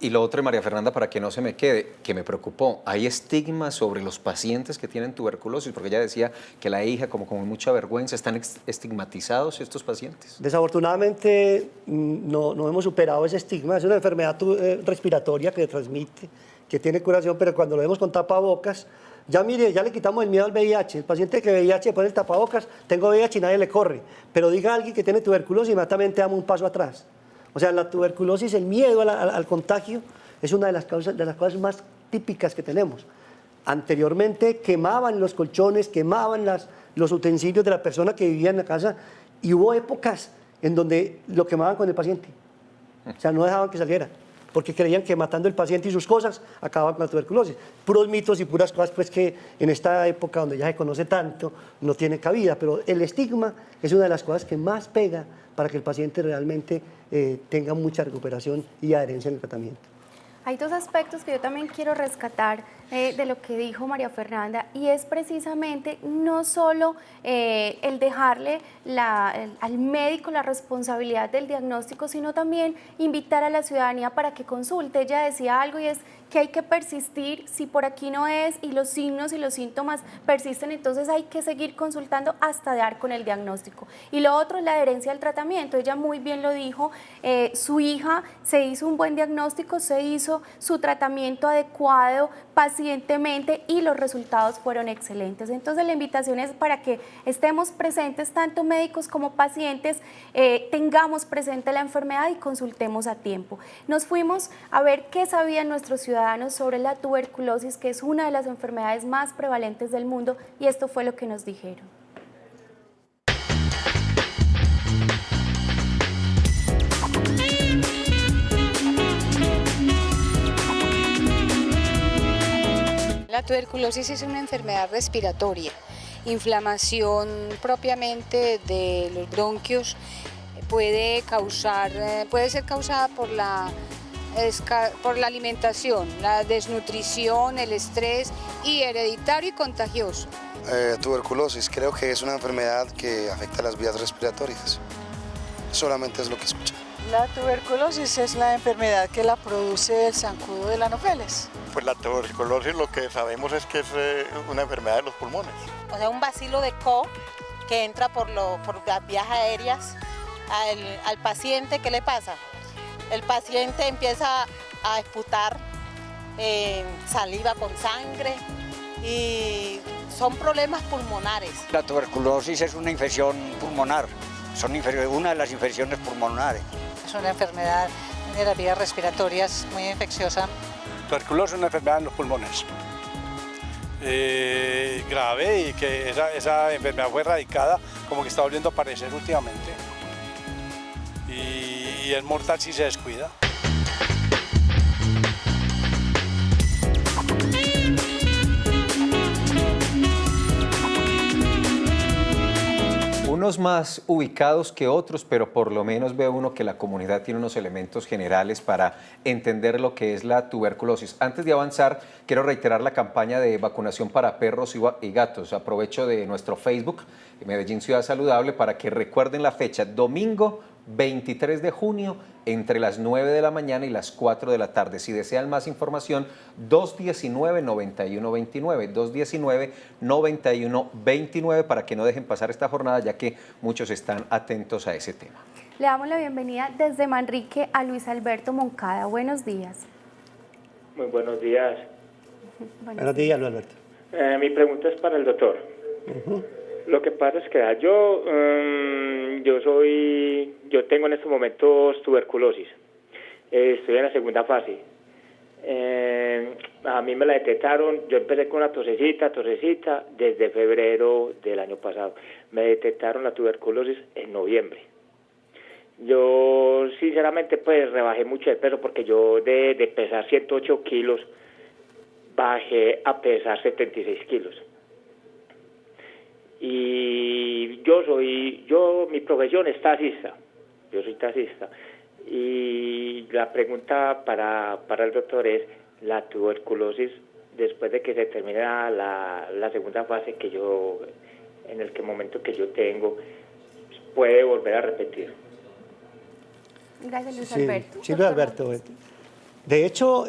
Y lo otro, María Fernanda, para que no se me quede, que me preocupó, hay estigmas sobre los pacientes que tienen tuberculosis, porque ella decía que la hija, como con mucha vergüenza, ¿están estigmatizados estos pacientes? Desafortunadamente no hemos superado ese estigma. Es una enfermedad respiratoria que transmite, que tiene curación, pero cuando lo vemos con tapabocas, ya mire, ya le quitamos el miedo al VIH. El paciente que VIH pone el tapabocas, tengo VIH y nadie le corre, pero diga a alguien que tiene tuberculosis, inmediatamente damos un paso atrás. O sea, la tuberculosis, el miedo al contagio, es una de las cosas más típicas que tenemos. Anteriormente quemaban los colchones, quemaban los utensilios de la persona que vivía en la casa, y hubo épocas en donde lo quemaban con el paciente. O sea, no dejaban que saliera, porque creían que matando el paciente y sus cosas acababan con la tuberculosis. Puros mitos y puras cosas pues, que en esta época donde ya se conoce tanto no tiene cabida, pero el estigma es una de las cosas que más pega para que el paciente realmente tenga mucha recuperación y adherencia en el tratamiento. Hay dos aspectos que yo también quiero rescatar de lo que dijo María Fernanda, y es precisamente no solo el dejarle al médico la responsabilidad del diagnóstico, sino también invitar a la ciudadanía para que consulte. Ella decía algo, y es que hay que persistir. Si por aquí no es y los signos y los síntomas persisten, entonces hay que seguir consultando hasta dar con el diagnóstico. Y lo otro es la adherencia al tratamiento. Ella muy bien lo dijo, su hija se hizo un buen diagnóstico, se hizo puso su tratamiento adecuado pacientemente y los resultados fueron excelentes. Entonces la invitación es para que estemos presentes, tanto médicos como pacientes, tengamos presente la enfermedad y consultemos a tiempo. Nos fuimos a ver qué sabían nuestros ciudadanos sobre la tuberculosis, que es una de las enfermedades más prevalentes del mundo, y esto fue lo que nos dijeron. La tuberculosis es una enfermedad respiratoria, inflamación propiamente de los bronquios, puede ser causada por la alimentación, la desnutrición, el estrés, y hereditario y contagioso. Tuberculosis, creo que es una enfermedad que afecta las vías respiratorias, solamente es lo que escuché. La tuberculosis es la enfermedad que la produce el zancudo del Anopheles. Pues la tuberculosis lo que sabemos es que es una enfermedad de los pulmones. O sea, un bacilo de Koch que entra por las vías aéreas al paciente. ¿Qué le pasa? El paciente empieza a esputar saliva con sangre y son problemas pulmonares. La tuberculosis es una infección pulmonar, una de las infecciones pulmonares. Es una enfermedad de las vías respiratorias muy infecciosa. Tuberculosis es una enfermedad en los pulmones grave, y que esa enfermedad fue erradicada, como que está volviendo a aparecer últimamente, y es mortal si se descuida. Unos más ubicados que otros, pero por lo menos ve uno que la comunidad tiene unos elementos generales para entender lo que es la tuberculosis. Antes de avanzar, quiero reiterar la campaña de vacunación para perros y gatos. Aprovecho de nuestro Facebook, Medellín Ciudad Saludable, para que recuerden la fecha, domingo 23 de junio, entre las 9 de la mañana y las 4 de la tarde. Si desean más información, 219-9129, 219-9129, para que no dejen pasar esta jornada, ya que muchos están atentos a ese tema. Le damos la bienvenida desde Manrique a Luis Alberto Moncada. Buenos días. Muy buenos días. Buenos días, Luis Alberto. Mi pregunta es para el doctor. Lo que pasa es que yo tengo en estos momentos tuberculosis. Estoy en la segunda fase. A mí me la detectaron, yo empecé con una tosecita desde febrero del año pasado. Me detectaron la tuberculosis en noviembre. Yo sinceramente pues rebajé mucho de peso, porque yo de pesar 108 kilos bajé a pesar 76 kilos. Y mi profesión es taxista, yo soy taxista, y la pregunta para el doctor es, la tuberculosis, después de que se termine la segunda fase en el momento que yo tengo, ¿puede volver a repetir? Gracias, Luis Alberto. Sí, Luis Alberto. De hecho,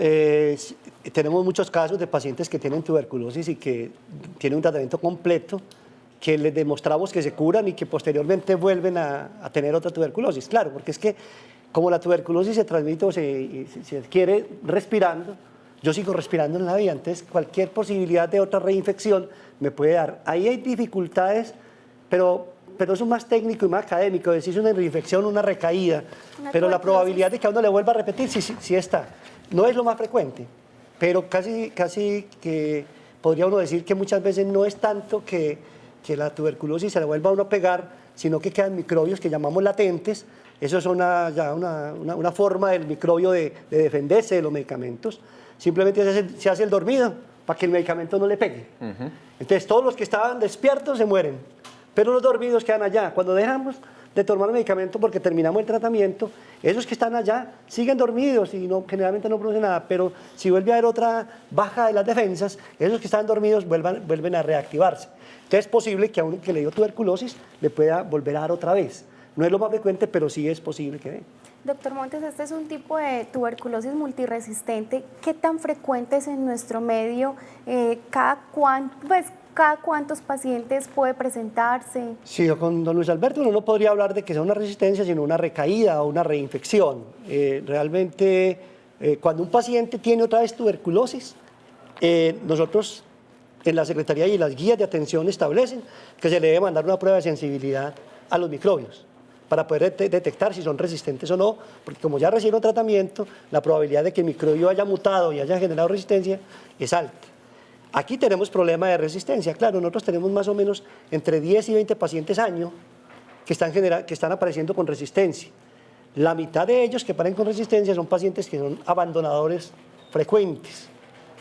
tenemos muchos casos de pacientes que tienen tuberculosis y que tienen un tratamiento completo, que les demostramos que se curan y que posteriormente vuelven a tener otra tuberculosis. Claro, porque es que como la tuberculosis se transmite o se adquiere respirando, yo sigo respirando en la vida, entonces cualquier posibilidad de otra reinfección me puede dar. Ahí hay dificultades, pero eso es más técnico y más académico, es decir, una reinfección, una recaída, pero la probabilidad de que a uno le vuelva a repetir sí está. No es lo más frecuente, pero casi que podría uno decir que muchas veces no es tanto que la tuberculosis se le vuelva a uno a pegar, sino que quedan microbios que llamamos latentes. Eso es una forma del microbio de defenderse de los medicamentos. Simplemente se hace el dormido para que el medicamento no le pegue. Entonces todos los que estaban despiertos se mueren, pero los dormidos quedan allá. Cuando dejamos de tomar el medicamento porque terminamos el tratamiento, esos que están allá siguen dormidos y generalmente no producen nada, pero si vuelve a haber otra baja de las defensas, esos que están dormidos vuelven a reactivarse. Entonces es posible que a uno que le dio tuberculosis le pueda volver a dar otra vez. No es lo más frecuente, pero sí es posible que dé. Doctor Montes, este es un tipo de tuberculosis multiresistente. ¿Qué tan frecuente es en nuestro medio? ¿Cada cuántos pacientes puede presentarse? Sí, con don Luis Alberto uno no podría hablar de que sea una resistencia, sino una recaída o una reinfección. Realmente Cuando un paciente tiene otra vez tuberculosis, nosotros en la Secretaría y las guías de atención establecen que se le debe mandar una prueba de sensibilidad a los microbios para poder detectar si son resistentes o no, porque como ya recibieron tratamiento, la probabilidad de que el microbio haya mutado y haya generado resistencia es alta. Aquí tenemos problema de resistencia. Claro, nosotros tenemos más o menos entre 10 y 20 pacientes año que están apareciendo con resistencia. La mitad de ellos que aparecen con resistencia son pacientes que son abandonadores frecuentes.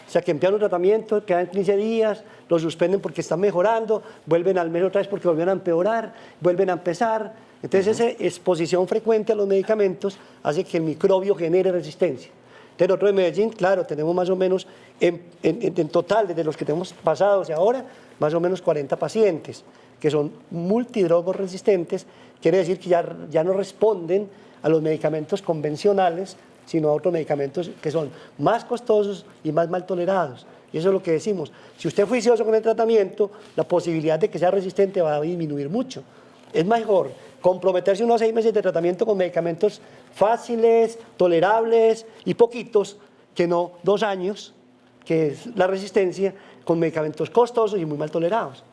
O sea, que empiezan un tratamiento, quedan 15 días, lo suspenden porque están mejorando, vuelven al mes otra vez porque vuelven a empeorar, vuelven a empezar. Entonces, esa exposición frecuente a los medicamentos hace que el microbio genere resistencia. Entonces, nosotros en Medellín, claro, tenemos más o menos, en total, desde los que tenemos pasados y ahora, más o menos 40 pacientes que son multidrogos resistentes, quiere decir que ya no responden a los medicamentos convencionales, sino a otros medicamentos que son más costosos y más mal tolerados. Y eso es lo que decimos. Si usted es juicioso con el tratamiento, la posibilidad de que sea resistente va a disminuir mucho. Es mejor comprometerse unos 6 meses de tratamiento con medicamentos fáciles, tolerables y poquitos, que no 2 años, que es la resistencia, con medicamentos costosos y muy mal tolerados.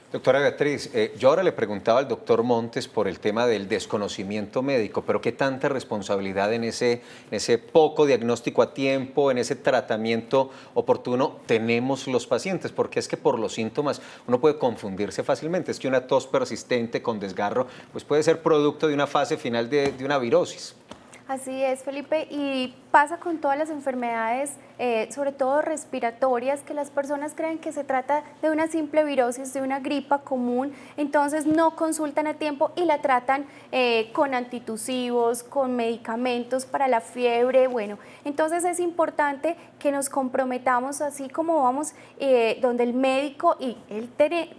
Doctora Beatriz, yo ahora le preguntaba al doctor Montes por el tema del desconocimiento médico, pero ¿qué tanta responsabilidad en ese poco diagnóstico a tiempo, en ese tratamiento oportuno tenemos los pacientes? Porque es que por los síntomas uno puede confundirse fácilmente. Es que una tos persistente con desgarro pues puede ser producto de una fase final de una virosis. Así es, Felipe, y pasa con todas las enfermedades, sobre todo respiratorias, que las personas creen que se trata de una simple virosis, de una gripa común, entonces no consultan a tiempo y la tratan con antitusivos, con medicamentos para la fiebre. Bueno, entonces es importante que nos comprometamos, así como vamos donde el médico y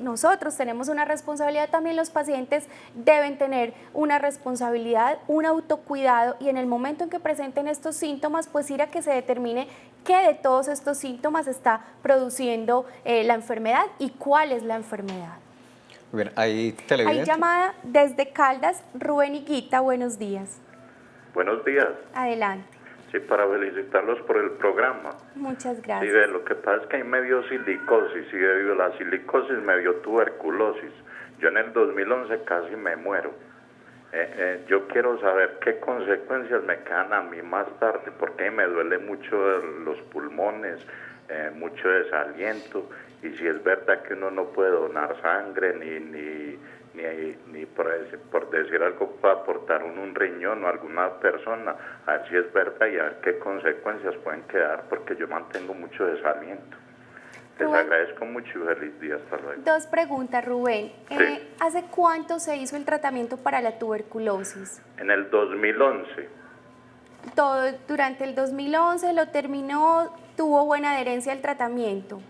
nosotros tenemos una responsabilidad, también los pacientes deben tener una responsabilidad, un autocuidado, y en el momento en que presenten estos síntomas, pues ir a que se determine qué de todos estos síntomas está produciendo la enfermedad y cuál es la enfermedad. Muy bien, ¿hay televidente? Hay llamada desde Caldas, Rubén Higuita, buenos días. Buenos días. Adelante. Sí, para felicitarlos por el programa. Muchas gracias. Sí, lo que pasa es que hay medio silicosis y debido a la silicosis me dio tuberculosis. Yo en el 2011 casi me muero. Yo quiero saber qué consecuencias me quedan a mí más tarde, porque me duele mucho los pulmones, mucho desaliento, y si es verdad que uno no puede donar sangre ni por decir algo para aportar un riñón o alguna persona, a ver si es verdad y a ver qué consecuencias pueden quedar, porque yo mantengo mucho desaliento. Les agradezco mucho y feliz día, hasta luego. 2 preguntas, Rubén. Sí. ¿Hace cuánto se hizo el tratamiento para la tuberculosis? En el 2011. Durante el 2011 lo terminó, tuvo buena adherencia al tratamiento.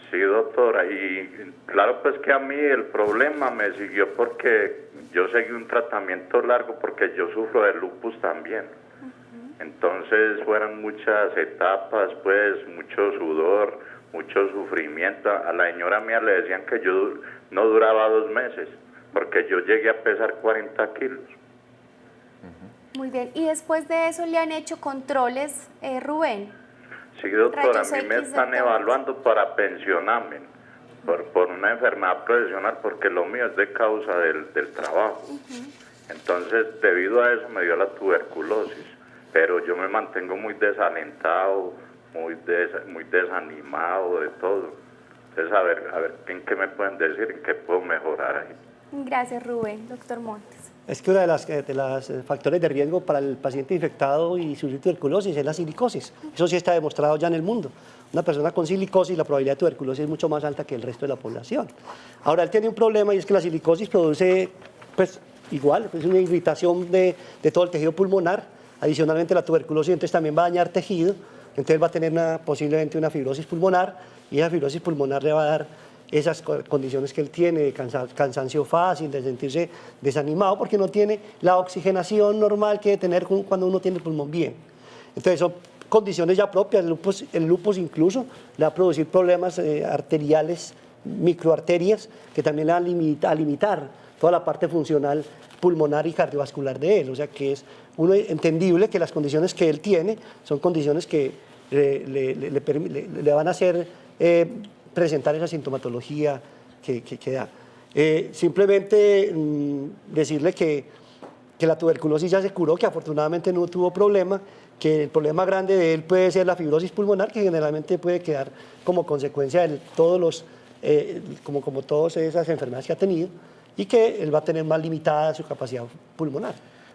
Sí, doctora, y claro, pues que a mí el problema me siguió porque yo seguí un tratamiento largo porque yo sufro de lupus también. Entonces fueron muchas etapas, pues mucho sudor, mucho sufrimiento. A la señora mía le decían que yo no duraba 2 meses, porque yo llegué a pesar 40 kilos. Muy bien, ¿y después de eso le han hecho controles, Rubén? Sí, doctora, a mí me están evaluando para pensionarme por una enfermedad profesional, porque lo mío es de causa del trabajo. Entonces, debido a eso me dio la tuberculosis, pero yo me mantengo muy desalentado, muy desanimado de todo. Entonces, a ver, ¿en qué me pueden decir? ¿En qué puedo mejorar ahí? Gracias, Rubén. Doctor Montes. Es que uno de los factores de riesgo para el paciente infectado y sufrir tuberculosis es la silicosis. Eso sí está demostrado ya en el mundo. Una persona con silicosis, la probabilidad de tuberculosis es mucho más alta que el resto de la población. Ahora, él tiene un problema, y es que la silicosis produce, pues, igual, es una irritación de todo el tejido pulmonar. Adicionalmente, la tuberculosis entonces también va a dañar tejido. Entonces va a tener posiblemente una fibrosis pulmonar, y esa fibrosis pulmonar le va a dar esas condiciones que él tiene, de cansancio fácil, de sentirse desanimado, porque no tiene la oxigenación normal que debe tener cuando uno tiene el pulmón bien. Entonces son condiciones ya propias. El lupus incluso le va a producir problemas arteriales, microarterias, que también le van a limitar toda la parte funcional pulmonar y cardiovascular de él. O sea que es entendible que las condiciones que él tiene son condiciones que le van a hacer presentar esa sintomatología que da. Simplemente decirle que la tuberculosis ya se curó, que afortunadamente no tuvo problema, que el problema grande de él puede ser la fibrosis pulmonar, que generalmente puede quedar como consecuencia de todas esas enfermedades que ha tenido, y que él va a tener más limitada su capacidad pulmonar.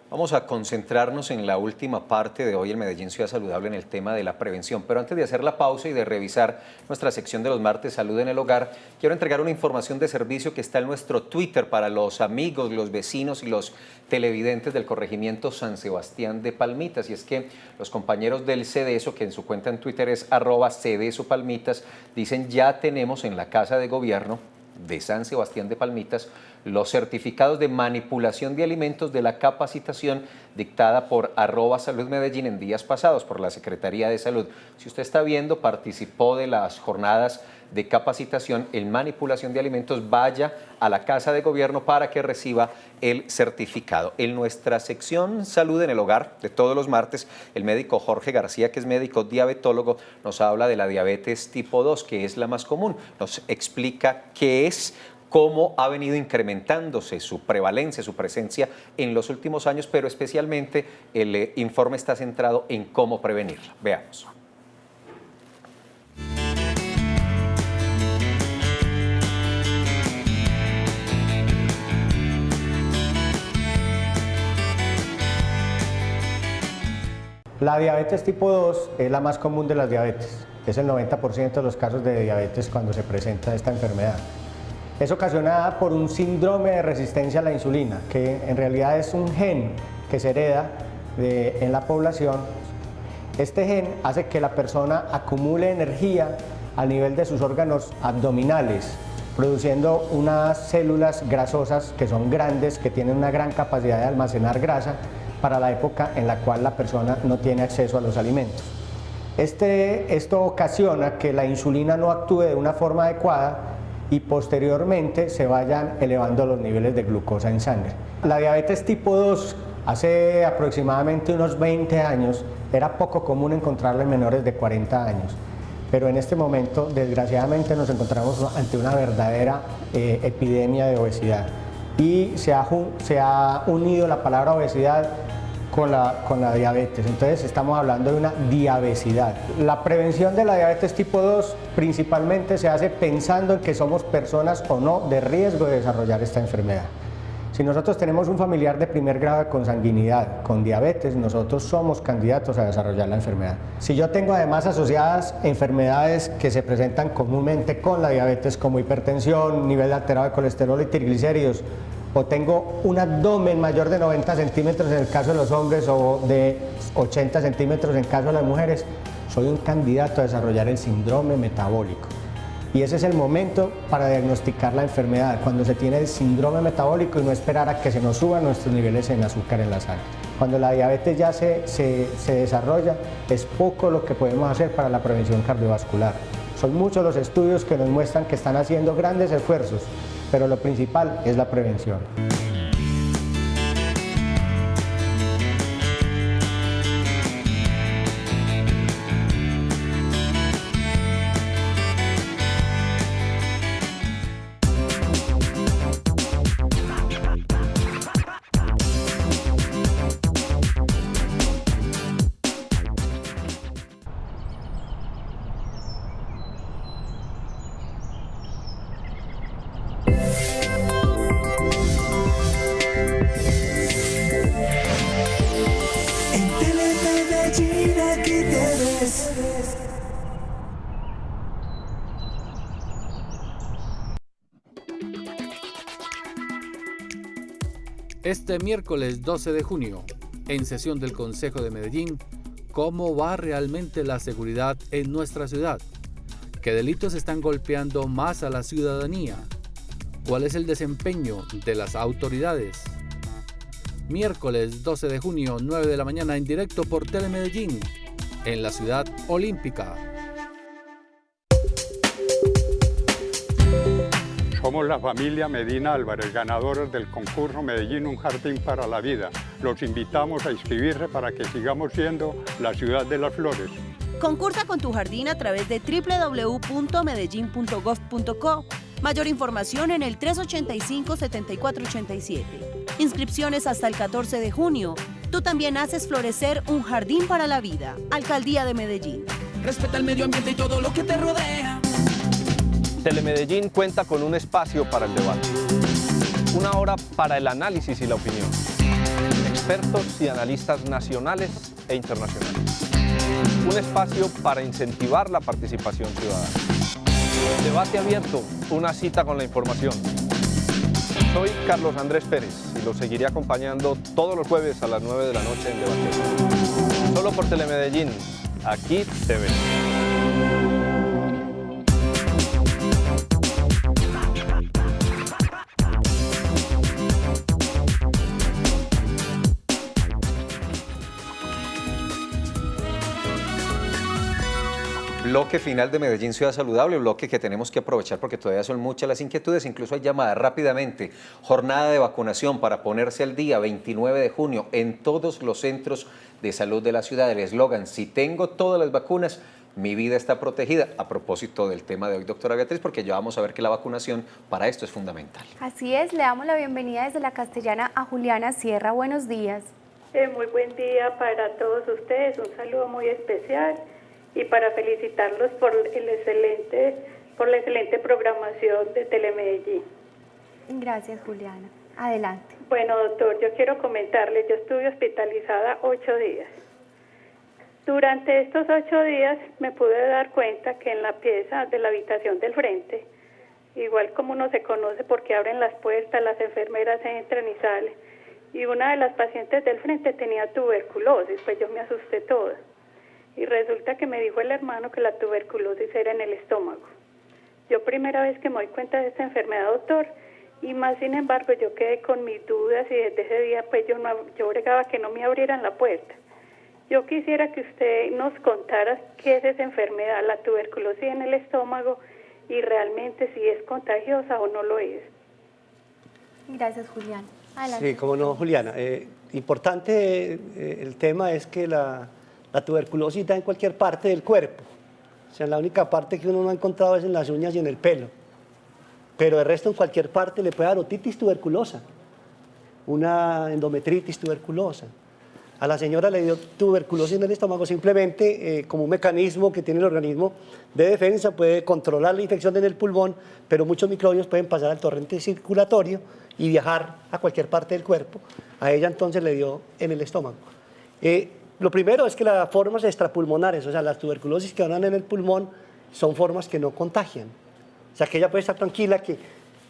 Vamos a concentrarnos en la última parte de hoy en Medellín Ciudad Saludable en el tema de la prevención. Pero antes de hacer la pausa y de revisar nuestra sección de los martes Salud en el Hogar, quiero entregar una información de servicio que está en nuestro Twitter para los amigos, los vecinos y los televidentes del corregimiento San Sebastián de Palmitas. Y es que los compañeros del CDESO, que en su cuenta en Twitter es @CDESOPalmitas, dicen: ya tenemos en la Casa de Gobierno de San Sebastián de Palmitas los certificados de manipulación de alimentos de la capacitación dictada por @SaludMedellín en días pasados por la Secretaría de Salud. Si usted está viendo, participó de las jornadas de capacitación en manipulación de alimentos, vaya a la Casa de Gobierno para que reciba el certificado. En nuestra sección Salud en el Hogar de todos los martes, el médico Jorge García, que es médico diabetólogo, nos habla de la diabetes tipo 2, que es la más común. Nos explica qué es, cómo ha venido incrementándose su prevalencia, su presencia en los últimos años, pero especialmente el informe está centrado en cómo prevenirla. Veamos. La diabetes tipo 2 es la más común de las diabetes. Es el 90% de los casos de diabetes cuando se presenta esta enfermedad. Es ocasionada por un síndrome de resistencia a la insulina, que en realidad es un gen que se hereda en la población. Este gen hace que la persona acumule energía a nivel de sus órganos abdominales, produciendo unas células grasosas que son grandes, que tienen una gran capacidad de almacenar grasa para la época en la cual la persona no tiene acceso a los alimentos. Esto ocasiona que la insulina no actúe de una forma adecuada y posteriormente se vayan elevando los niveles de glucosa en sangre. La diabetes tipo 2 hace aproximadamente unos 20 años era poco común encontrarla en menores de 40 años, pero en este momento desgraciadamente nos encontramos ante una verdadera epidemia de obesidad y se ha unido la palabra obesidad con la diabetes, entonces estamos hablando de una diabesidad. La prevención de la diabetes tipo 2 principalmente se hace pensando en que somos personas o no de riesgo de desarrollar esta enfermedad. Si nosotros tenemos un familiar de primer grado de consanguinidad con diabetes, nosotros somos candidatos a desarrollar la enfermedad. Si yo tengo además asociadas enfermedades que se presentan comúnmente con la diabetes como hipertensión, nivel alterado de colesterol y triglicéridos, o tengo un abdomen mayor de 90 centímetros en el caso de los hombres o de 80 centímetros en el caso de las mujeres, soy un candidato a desarrollar el síndrome metabólico. Y ese es el momento para diagnosticar la enfermedad, cuando se tiene el síndrome metabólico y no esperar a que se nos suban nuestros niveles en azúcar en la sangre. Cuando la diabetes ya se desarrolla, es poco lo que podemos hacer para la prevención cardiovascular. Son muchos los estudios que nos muestran que están haciendo grandes esfuerzos, pero lo principal es la prevención. Este miércoles 12 de junio, en sesión del Consejo de Medellín, ¿cómo va realmente la seguridad en nuestra ciudad? ¿Qué delitos están golpeando más a la ciudadanía? ¿Cuál es el desempeño de las autoridades? Miércoles 12 de junio, 9 de la mañana, en directo por Telemedellín, en la Ciudad Olímpica. Somos la familia Medina Álvarez, ganadores del concurso Medellín Un Jardín para la Vida. Los invitamos a inscribirse para que sigamos siendo la ciudad de las flores. Concursa con tu jardín a través de www.medellin.gov.co. Mayor información en el 385-7487. Inscripciones hasta el 14 de junio. Tú también haces florecer un jardín para la vida. Alcaldía de Medellín. Respeta el medio ambiente y todo lo que te rodea. Telemedellín cuenta con un espacio para el debate. Una hora para el análisis y la opinión. Expertos y analistas nacionales e internacionales. Un espacio para incentivar la participación ciudadana. Debate abierto, una cita con la información. Soy Carlos Andrés Pérez y los seguiré acompañando todos los jueves a las 9 de la noche en Debate. Solo por Telemedellín, aquí te ven. Bloque final de Medellín Ciudad Saludable, bloque que tenemos que aprovechar porque todavía son muchas las inquietudes, incluso hay llamadas rápidamente. Jornada de vacunación para ponerse al día, 29 de junio, en todos los centros de salud de la ciudad. El eslogan, si tengo todas las vacunas, mi vida está protegida. A propósito del tema de hoy, doctora Beatriz, porque ya vamos a ver que la vacunación para esto es fundamental. Así es, le damos la bienvenida desde la Castellana a Juliana Sierra. Buenos días. Muy buen día para todos ustedes, un saludo muy especial. Y para felicitarlos por la excelente programación de Telemedellín. Gracias, Juliana. Adelante. Bueno, doctor, yo quiero comentarle, yo estuve hospitalizada 8 días. Durante estos 8 días me pude dar cuenta que en la pieza de la habitación del frente, igual como uno se conoce porque abren las puertas, las enfermeras entran y salen, y una de las pacientes del frente tenía tuberculosis, pues yo me asusté toda. Y resulta que me dijo el hermano que la tuberculosis era en el estómago. Yo primera vez que me doy cuenta de esta enfermedad, doctor, y más sin embargo yo quedé con mis dudas y desde ese día pues yo bregaba que no me abrieran la puerta. Yo quisiera que usted nos contara qué es esa enfermedad, la tuberculosis en el estómago, y realmente si es contagiosa o no lo es. Gracias, Juliana. Adelante. Sí, cómo no, Juliana. Importante el tema es que la tuberculosis está en cualquier parte del cuerpo. O sea, la única parte que uno no ha encontrado es en las uñas y en el pelo. Pero el resto en cualquier parte le puede dar otitis tuberculosa, una endometritis tuberculosa. A la señora le dio tuberculosis en el estómago simplemente como un mecanismo que tiene el organismo de defensa, puede controlar la infección en el pulmón, pero muchos microbios pueden pasar al torrente circulatorio y viajar a cualquier parte del cuerpo. A ella entonces le dio en el estómago. Lo primero es que las formas extrapulmonares, o sea, las tuberculosis que van en el pulmón, son formas que no contagian. O sea, que ella puede estar tranquila que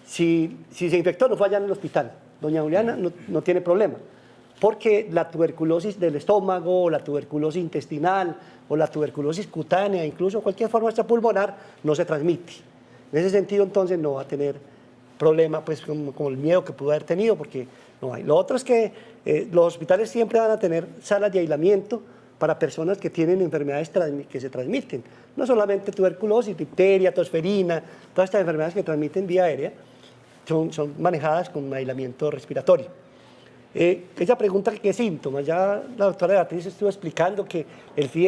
si se infectó no fue allá en el hospital. Doña Juliana no tiene problema, porque la tuberculosis del estómago, o la tuberculosis intestinal, o la tuberculosis cutánea, incluso cualquier forma extrapulmonar, no se transmite. En ese sentido, entonces, no va a tener problema, pues, como el miedo que pudo haber tenido, porque no hay. Lo otro es que los hospitales siempre van a tener salas de aislamiento para personas que tienen enfermedades que se transmiten. No solamente tuberculosis, difteria, tosferina, todas estas enfermedades que transmiten vía aérea son manejadas con un aislamiento respiratorio. Ella pregunta qué síntomas. Ya la doctora Beatriz estuvo explicando que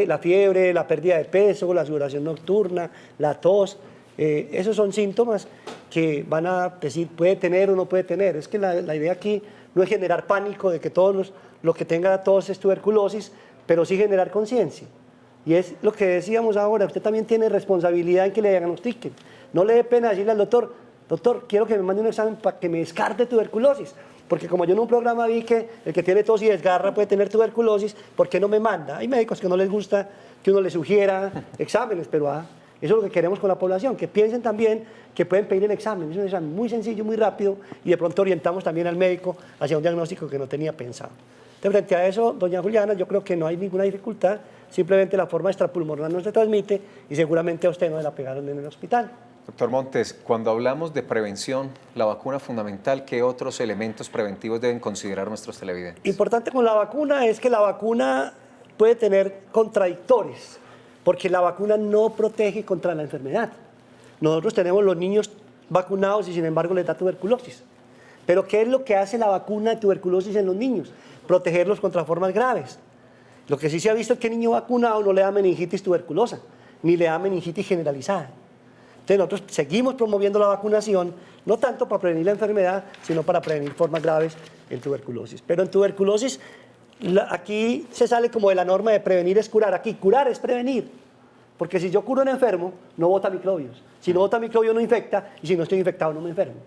la fiebre, la pérdida de peso, la sudoración nocturna, la tos, esos son síntomas que van a decir puede tener o no puede tener. Es que la idea aquí no es generar pánico de que todos los que tengan tos es tuberculosis, pero sí generar conciencia. Y es lo que decíamos ahora, usted también tiene responsabilidad en que le diagnostiquen. No le dé pena decirle al doctor, quiero que me mande un examen para que me descarte tuberculosis, porque como yo en un programa vi que el que tiene tos y desgarra puede tener tuberculosis, ¿por qué no me manda? Hay médicos que no les gusta que uno les sugiera exámenes, pero eso es lo que queremos con la población, que piensen también que pueden pedir el examen. Es un examen muy sencillo, muy rápido, y de pronto orientamos también al médico hacia un diagnóstico que no tenía pensado. Entonces, frente a eso, doña Juliana, yo creo que no hay ninguna dificultad, simplemente la forma extrapulmonar no se transmite y seguramente a usted no la pegaron en el hospital. Doctor Montes, cuando hablamos de prevención, la vacuna fundamental, ¿qué otros elementos preventivos deben considerar nuestros televidentes? Importante con la vacuna es que la vacuna puede tener contradictores, porque la vacuna no protege contra la enfermedad. Nosotros tenemos los niños vacunados y sin embargo les da tuberculosis. Pero ¿qué es lo que hace la vacuna de tuberculosis en los niños? Protegerlos contra formas graves. Lo que sí se ha visto es que el niño vacunado no le da meningitis tuberculosa, ni le da meningitis generalizada. Entonces nosotros seguimos promoviendo la vacunación, no tanto para prevenir la enfermedad, sino para prevenir formas graves en tuberculosis. Pero en tuberculosis, aquí se sale como de la norma de prevenir es curar. Aquí curar es prevenir, porque si yo curo a un enfermo, no bota microbios. Si no bota microbios, no infecta, y si no estoy infectado, no me enfermo.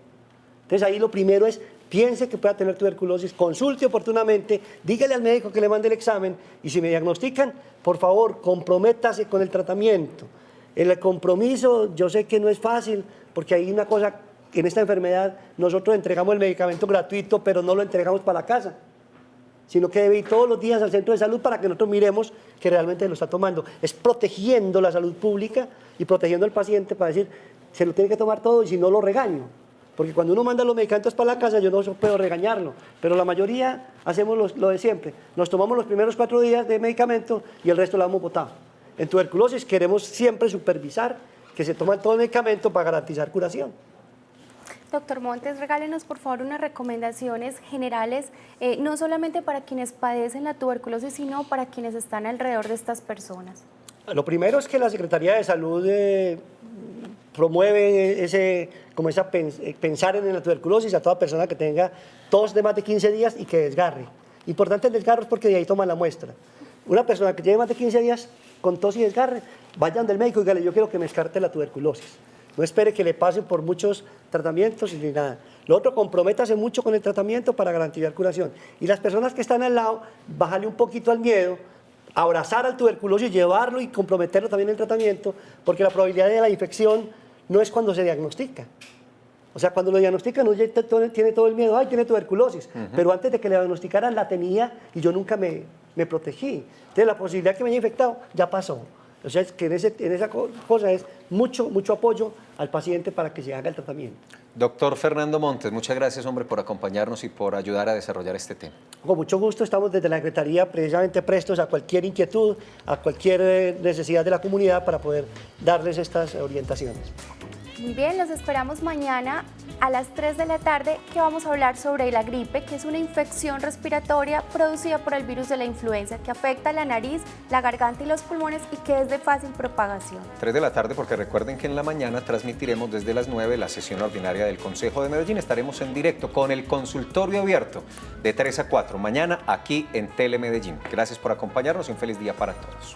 Entonces ahí lo primero es, piense que pueda tener tuberculosis, consulte oportunamente, dígale al médico que le mande el examen, y si me diagnostican, por favor, comprométase con el tratamiento. El compromiso, yo sé que no es fácil, porque hay una cosa, en esta enfermedad nosotros entregamos el medicamento gratuito, pero no lo entregamos para la casa, sino que debe ir todos los días al centro de salud para que nosotros miremos que realmente lo está tomando. Es protegiendo la salud pública y protegiendo al paciente para decir, se lo tiene que tomar todo y si no lo regaño. Porque cuando uno manda los medicamentos para la casa, yo no puedo regañarlo, pero la mayoría hacemos lo de siempre. Nos tomamos los primeros 4 días de medicamento y el resto lo hemos botado. En tuberculosis queremos siempre supervisar que se toma todo el medicamento para garantizar curación. Doctor Montes, regálenos por favor unas recomendaciones generales, no solamente para quienes padecen la tuberculosis, sino para quienes están alrededor de estas personas. Lo primero es que la Secretaría de Salud promueve pensar en la tuberculosis a toda persona que tenga tos de más de 15 días y que desgarre. Importante el desgarro es porque de ahí toman la muestra. Una persona que lleve más de 15 días con tos y desgarre, vaya donde el médico y dígale, yo quiero que me descarte la tuberculosis. No espere que le pasen por muchos tratamientos ni nada. Lo otro, comprométase mucho con el tratamiento para garantizar curación. Y las personas que están al lado, bájale un poquito al miedo, abrazar al tuberculosis, llevarlo y comprometerlo también en el tratamiento, porque la probabilidad de la infección no es cuando se diagnostica. O sea, cuando lo diagnostican, uno tiene todo el miedo, ay, tiene tuberculosis. Pero antes de que le diagnosticaran la tenía y yo nunca me protegí. Entonces la posibilidad de que me haya infectado ya pasó. O sea, es que en esa cosa es mucho apoyo al paciente para que se haga el tratamiento. Doctor Fernando Montes, muchas gracias, hombre, por acompañarnos y por ayudar a desarrollar este tema. Con mucho gusto, estamos desde la Secretaría precisamente prestos a cualquier inquietud, a cualquier necesidad de la comunidad para poder darles estas orientaciones. Muy bien, los esperamos mañana a las 3 de la tarde, que vamos a hablar sobre la gripe, que es una infección respiratoria producida por el virus de la influenza, que afecta la nariz, la garganta y los pulmones y que es de fácil propagación. 3 de la tarde, porque recuerden que en la mañana transmitiremos desde las 9 la sesión ordinaria del Consejo de Medellín. Estaremos en directo con el consultorio abierto de 3 a 4, mañana aquí en Telemedellín. Gracias por acompañarnos y un feliz día para todos.